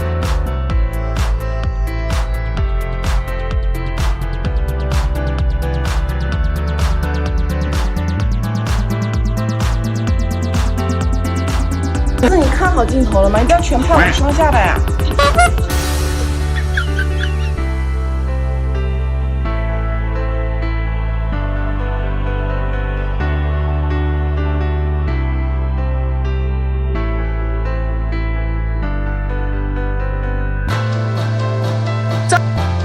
那你看好镜头了吗？你这样全拍我双下巴呀！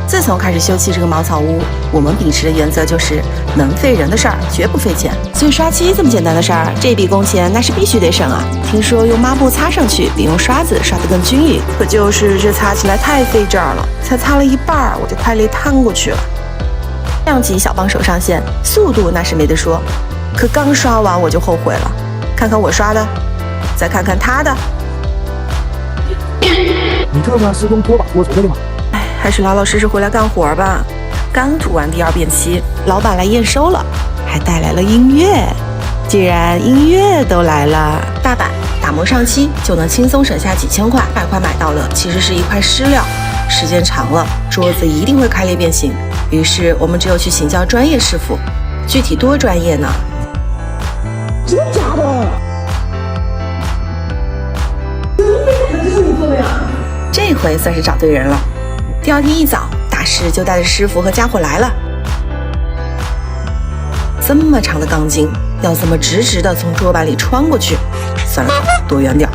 这从开始修葺这个茅草屋，我们秉持的原则就是能费人的事儿绝不费钱。所以刷漆这么简单的事儿，这笔工钱那是必须得省啊。听说用抹布擦上去比用刷子刷得更均匀，可就是这擦起来太费劲儿了，才擦了一半我就快累瘫过去了。量级小帮手上线，速度那是没得说，可刚刷完我就后悔了。看看我刷的，再看看他的。你这算施工拖把过程的吗？还是老老实实回来干活吧。刚涂完第二遍漆，老板来验收了，还带来了音乐。既然音乐都来了，大板打磨上漆就能轻松省下几千块。100块买到的其实是一块湿料，时间长了桌子一定会开裂变形。于是我们只有去请教专业师傅，具体多专业呢？真的假的？这是你做的呀？这回算是找对人了。第二天一早，大师就带着师傅和家伙来了。这么长的钢筋，要怎么直直的从桌板里穿过去？算了，躲远点。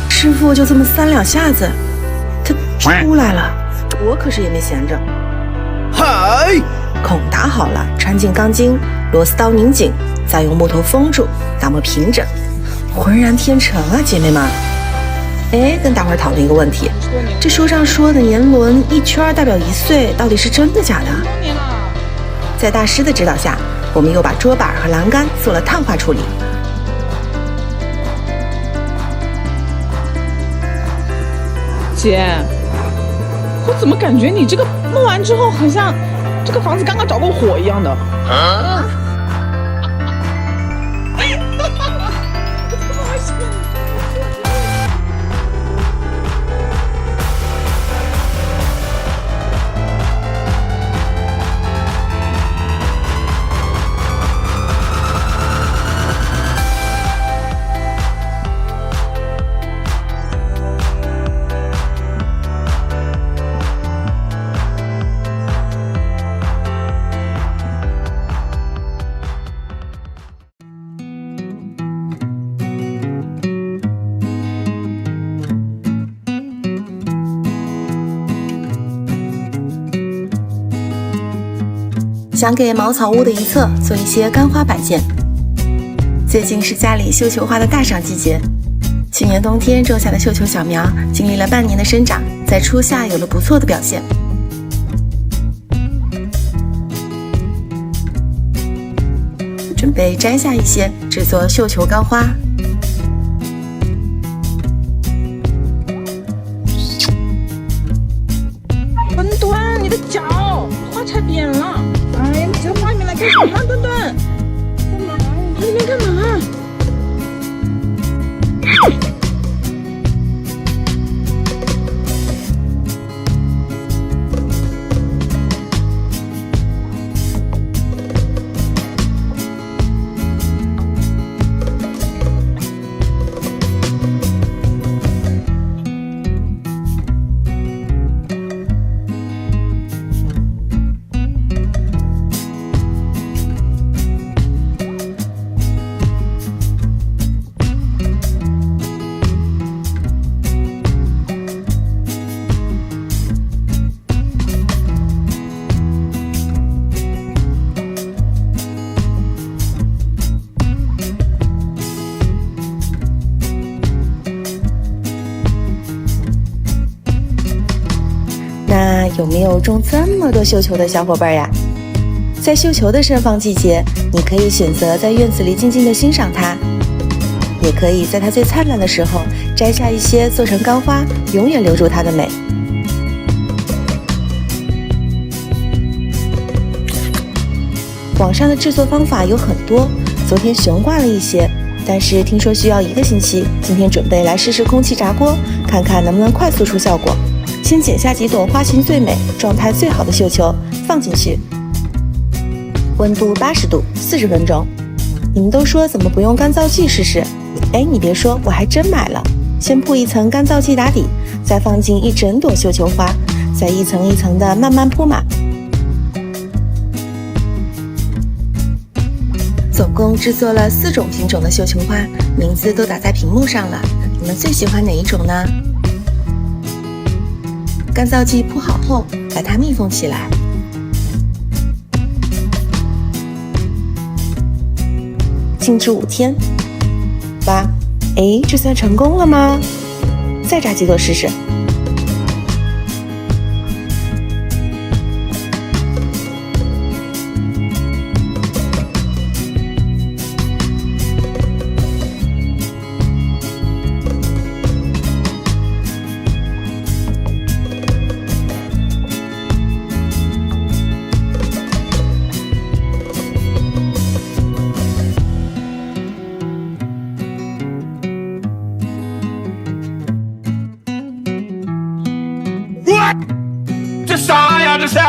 师傅就这么3两下子，他出来了。我可是也没闲着。嗨，孔打好了，穿进钢筋，螺丝刀拧紧，再用木头封住，打磨平整，浑然天成啊，姐妹们！哎，跟大伙儿讨论一个问题，这书上说的年轮一圈代表1岁，到底是真的假的？在大师的指导下，我们又把桌板和栏杆做了碳化处理。姐，我怎么感觉你这个弄完之后，很像这个房子刚刚着过火一样的？啊？想给茅草屋的一侧做一些干花摆件。最近是家里绣球花的大赏季节，去年冬天种下的绣球小苗，经历了半年的生长，在初夏有了不错的表现。准备摘下一些，制作绣球干花。墩墩，你的脚花踩扁了！哎呀，你这花里面来干什么？墩墩，干嘛？你里面干嘛？那有没有种这么多绣球的小伙伴呀？在绣球的盛放季节，你可以选择在院子里静静地欣赏它，也可以在它最灿烂的时候摘下一些做成干花，永远留住它的美。网上的制作方法有很多，昨天悬挂了一些，但是听说需要1个星期，今天准备来试试空气炸锅，看看能不能快速出效果。先剪下几朵花型最美、状态最好的绣球放进去，温度80度，40分钟。你们都说怎么不用干燥剂试试？哎，你别说，我还真买了。先铺一层干燥剂打底，再放进一整朵绣球花，再一层一层的慢慢铺满。总共制作了4种品种的绣球花，名字都打在屏幕上了。你们最喜欢哪一种呢？干燥剂铺好后，把它密封起来。静置5天。8，这算成功了吗？再炸几朵试试。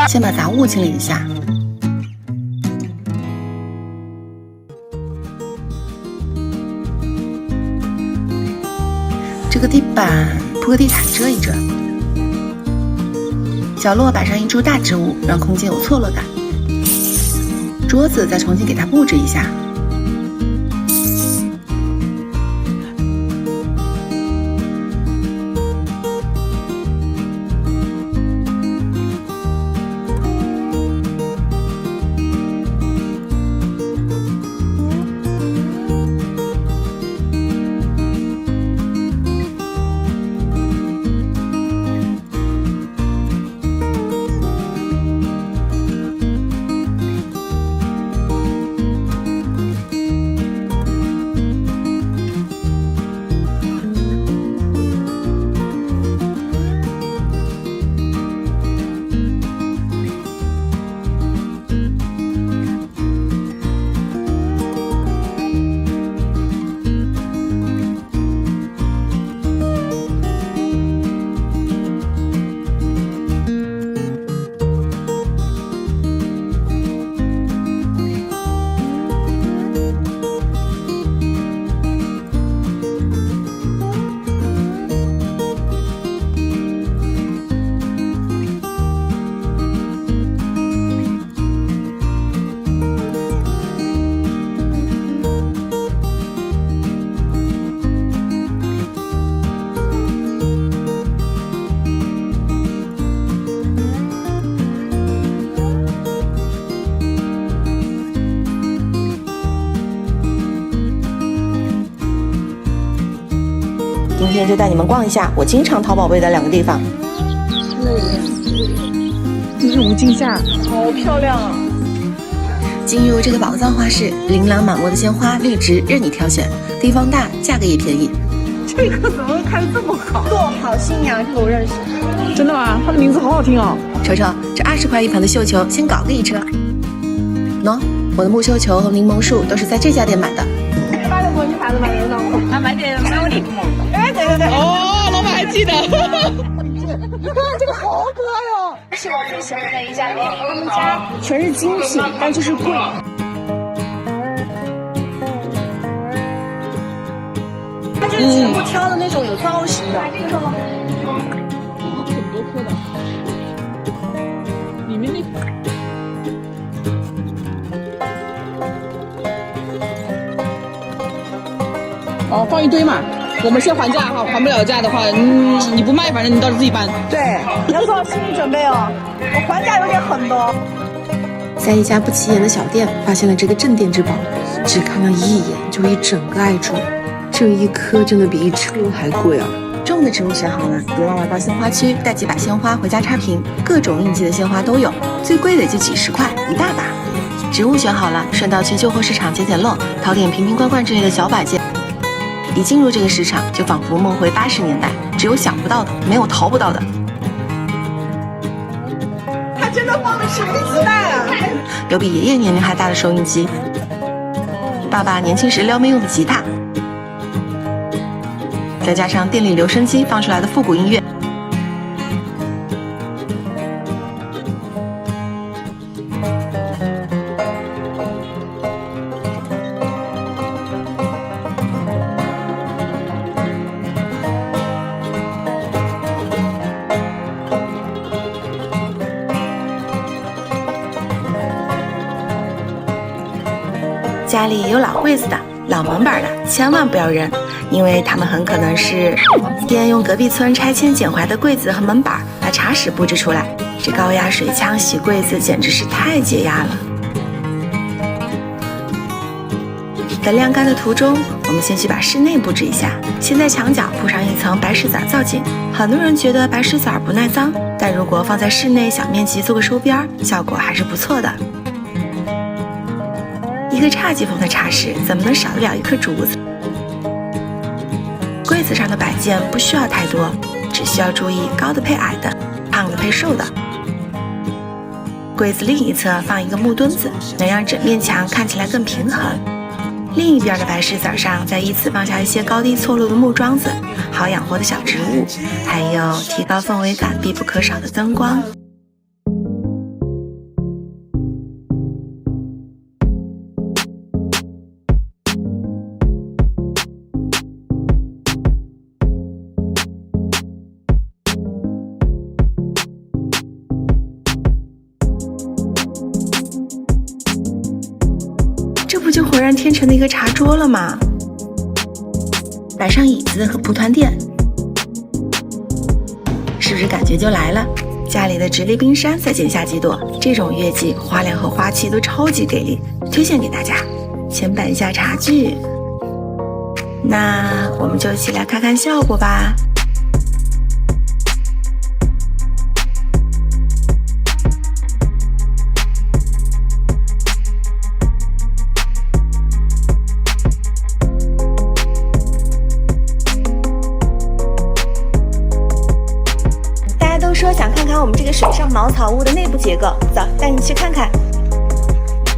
先把杂物清理一下。这个地板铺个地毯遮一遮，角落摆上一株大植物，让空间有错落感。桌子再重新给它布置一下。今天就带你们逛一下我经常淘宝贝的2个地方。这是无尽夏，好漂亮啊！进入这个宝藏花市，琳琅满目的鲜花，绿植任你挑选，地方大，价格也便宜。这个怎么开得这么好？做好新娘，这个我认识。真的吗？它的名字好好听哦。瞅瞅，这20块1盆的绣球，先搞个1车。喏，我的木绣球和柠檬树都是在这家店买的。8六块，你牌子买得到吗？他买点没有礼物。哎，对。哦，老板还记得。你看这个好可爱哦！是我最喜欢的一家店，他们家全是精品，但就是贵。它就是全部挑的那种有造型的。很多颗的，里面哦，放一堆嘛。我们先还价哈，还不了价的话，你不卖，反正你到时候自己搬。对，你要做好心理准备哦。我还价有点狠的。在一家不起眼的小店发现了这个镇店之宝，只看了一眼就一整个爱住。这1颗真的比1车还贵啊！种的植物选好了，别忘了到鲜花区带几把鲜花回家插瓶，各种应季的鲜花都有，最贵的就几10块一大把。植物选好了，顺道去旧货市场捡漏，淘点瓶瓶罐罐之类的小摆件。一进入这个市场，就仿佛梦回80年代，只有想不到的，没有淘不到的。它真的放的是磁带啊！有比爷爷年龄还大的收音机，爸爸年轻时撩妹用的吉他，再加上店里留声机放出来的复古音乐。家里有老柜子的、老门板的，千万不要扔。因为它们很可能是先用隔壁村拆迁捡回来的柜子和门板把茶室布置出来。这高压水枪洗柜子简直是太解压了。等晾干的途中，我们先去把室内布置一下。先在墙角铺上一层白石子造景。很多人觉得白石子不耐脏，但如果放在室内小面积做个收边，效果还是不错的。一个侘寂风的茶室，怎么能少得了一颗竹子？柜子上的摆件不需要太多，只需要注意高的配矮的，胖的配瘦的。柜子另一侧放一个木墩子，能让整面墙看起来更平衡。另一边的白石子上再依次放下一些高低错落的木桩子，好养活的小植物，还有提高氛围感必不可少的灯光。这不就浑然天成的一个茶桌了吗？摆上椅子和蒲团垫，是不是感觉就来了？家里的直立冰山再剪下几朵，这种月季花量和花期都超级给力，推荐给大家。先摆一下茶具，那我们就一起来看看效果吧。说想看看我们这个水上茅草屋的内部结构，走，带你去看看。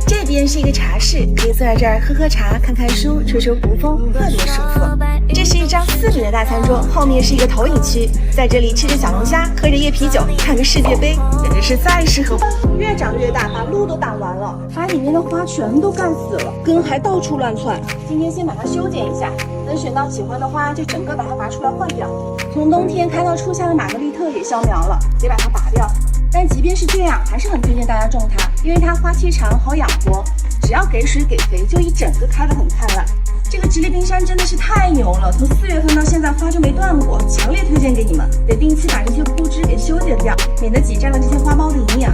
这边是一个茶室，可以坐在这儿喝喝茶、看看书、吹吹胡风，特别舒服。这是一张4米的大餐桌，后面是一个投影区，在这里吃着小龙虾，喝着夜啤酒，看个世界杯，简直是再适合。越长越大，把路都挡完了，把里面的花全都干死了，根还到处乱窜。今天先把它修剪一下，等选到喜欢的花，就整个把它拔出来换掉。从冬天开到初夏的玛格丽特也消苗了，得把它拔掉。但即便是这样，还是很推荐大家种它，因为它花期长，好养活。只要给水给肥，就一整个开得很灿烂。这个直立冰山真的是太牛了，从4月份到现在花就没断过，强烈推荐给你们。得定期把这些枯枝给修剪掉，免得挤占了这些花苞的营养。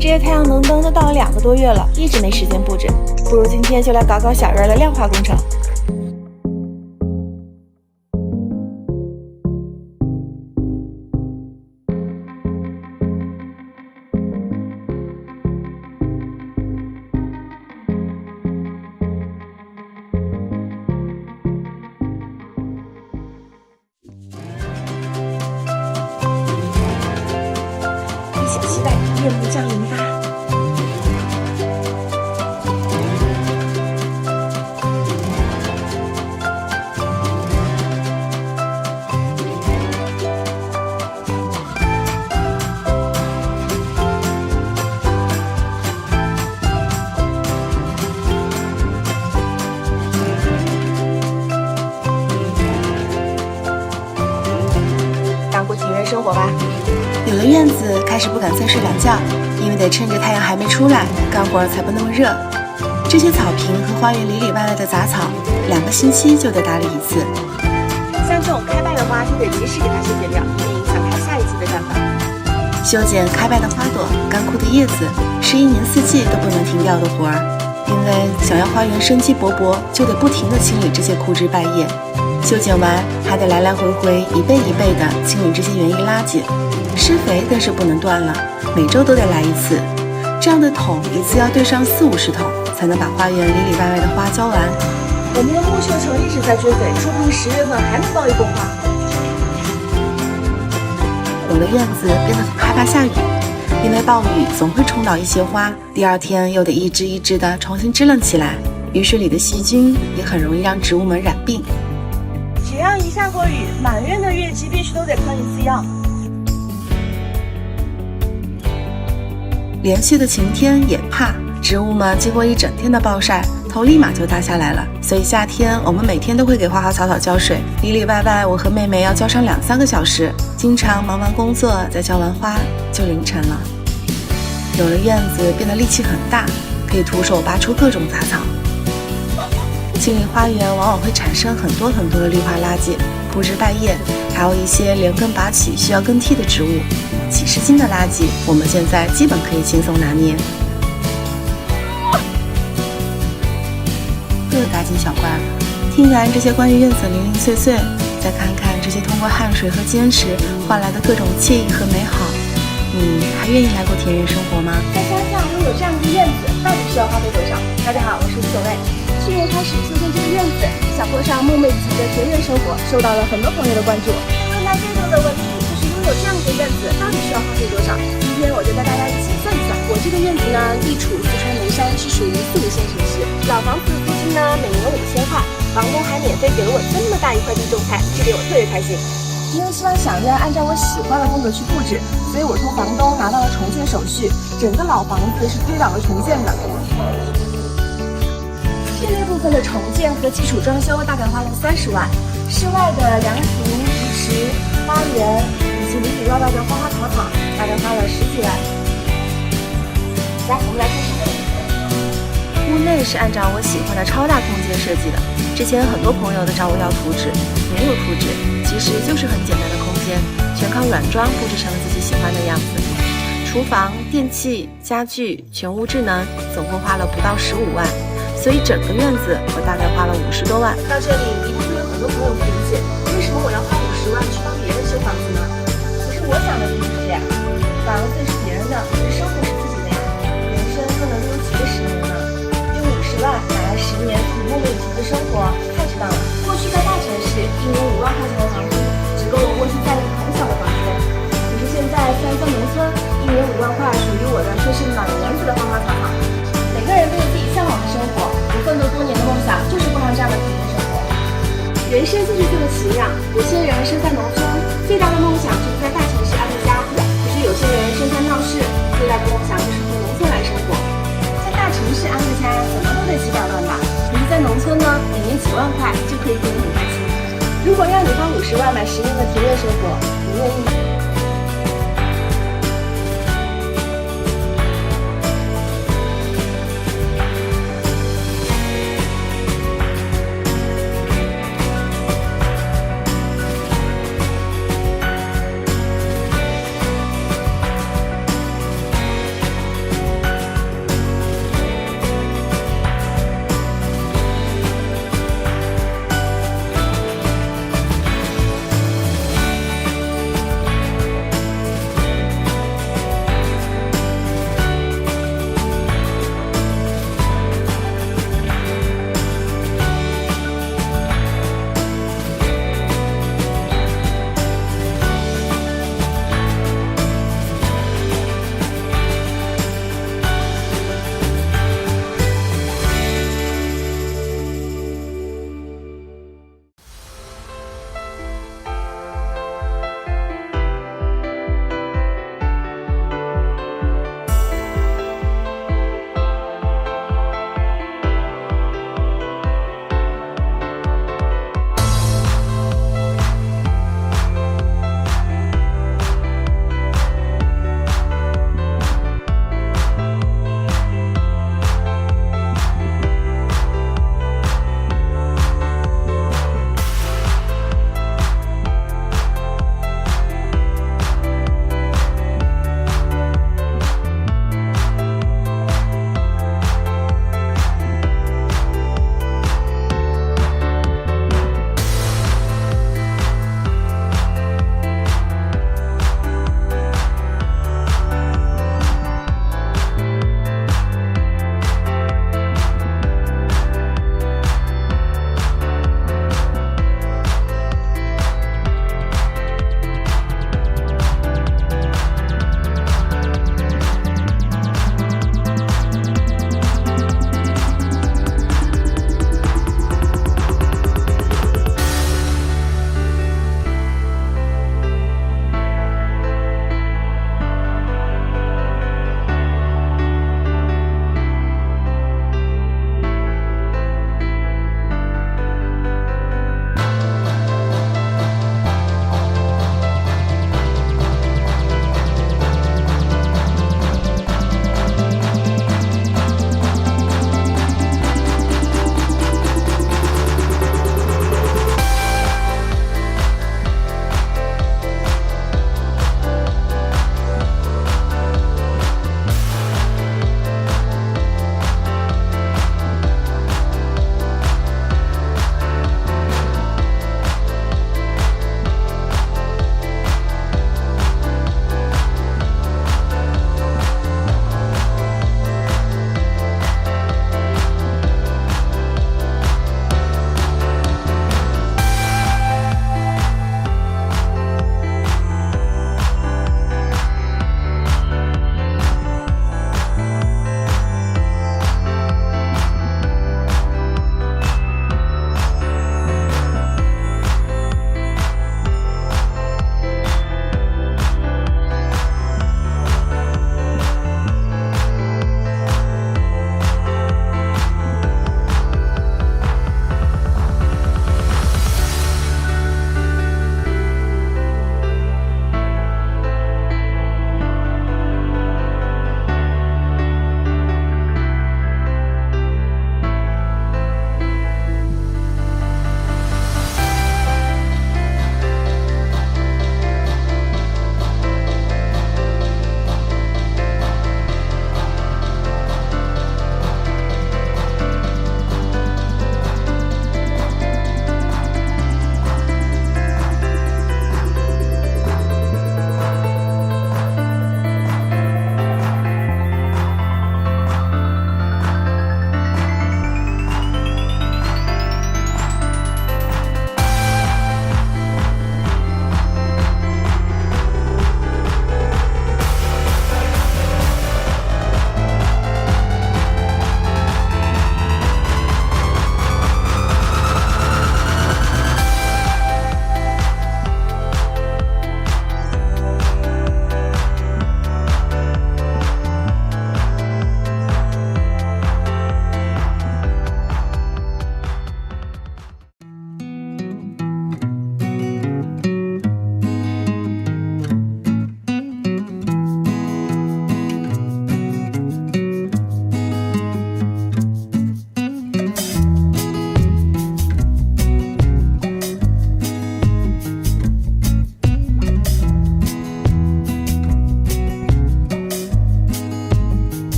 这些太阳能灯都到了2个多月了，一直没时间布置，不如今天就来搞搞小院的亮化工程。一起期待夜幕降临吧。当过情人生活吧。有了院子，开始不敢再睡懒觉，因为得趁着太阳还没出来，干活才不那么热。这些草坪和花园里里外外的杂草，2个星期就得打理一次。像这种开败的花，就得及时给它修剪掉，以免影响它下一季的绽放。修剪开败的花朵、干枯的叶子，是一年4季都不能停掉的活儿。因为想要花园生机勃勃，就得不停地清理这些枯枝败叶。修剪完，还得来来回回、一倍一倍地清理这些园艺垃圾。施肥更是不能断了，每周都得来一次。这样的桶一次要对上40-50桶，才能把花园里里外外的花浇完。我们的木绣球一直在追肥，说不定10月份还能爆一公花。我的院子变得很害怕下雨，因为暴雨总会冲倒一些花，第2天又得一枝一枝的重新支棱起来。雨水里的细菌也很容易让植物们染病。只要一下过雨，满院的月季必须都得喷一次药。连续的晴天也怕，植物们经过一整天的暴晒，头立马就塌下来了。所以夏天我们每天都会给花花草草浇水，里里外外我和妹妹要浇上2-3个小时，经常忙完工作再浇完花就凌晨了。有了院子变得力气很大，可以徒手拔出各种杂草。清理花园往往会产生很多的绿化垃圾，不枝败叶，还有一些连根拔起需要更替的植物，几十斤的垃圾，我们现在基本可以轻松拿捏。又大惊小怪了，听完这些关于院子的零零碎碎，再看看这些通过汗水和坚持换来的各种惬意和美好，你还愿意来过田园生活吗？再想想拥有这样一个院子到底需要花费多少？大家好，我是无所谓。去年开始修建这个院子，小坡上梦寐以求的田园生活受到了很多朋友的关注。问他最多的问题就是拥有这样一个院子到底需要花费多少？今天我就带大家一起算一算。我这个院子呢，地处四川眉山，是属于4、5线城市。老房子租金呢，每年5000块，房东还免费给了我这么大一块地种菜，这点我特别开心。因为希望想着按照我喜欢的风格去布置，所以我从房东拿到了重建手续，整个老房子是推倒了重建的。室内部分的重建和基础装修大概花了30万，室外的凉亭、鱼池、花园以及里里外外的花花草草大概花了10几万。来，我们来看室内。屋内是按照我喜欢的超大空间设计的，之前很多朋友都找我要图纸，没有图纸，其实就是很简单的空间，全靠软装布置成了自己喜欢的样子。厨房、电器、家具全屋智能，总共花了不到15万，所以整个院子我大概花了50多万。到这里一定会有很多朋友不理解，为什么我要花50万去帮别人修房子呢？可是我想的并不是这样，房子是别人的，可是生活是自己的呀。人生不能有几个10年呢？用50万买来10年你梦寐以求的生活，太值当了。过去在大城市，1年5万块钱的房租只够我过去在一个很小的房间，可是现在虽然在农村，1年5万块属于我的却是满园子的花花草草。每个人都有自己向往的生活，我奋斗多年的梦想就是过上这样的田园生活。人生就是这么奇妙，有些人生在农村，最大的梦想就是在大城市安个家；可是有些人生在闹市，最大的梦想就是回农村来生活。在大城市安个家，怎么都得几百万吧，可是在农村呢，每年几万块就可以过得很开心。如果让你花50万买10年的田园生活，你愿意吗？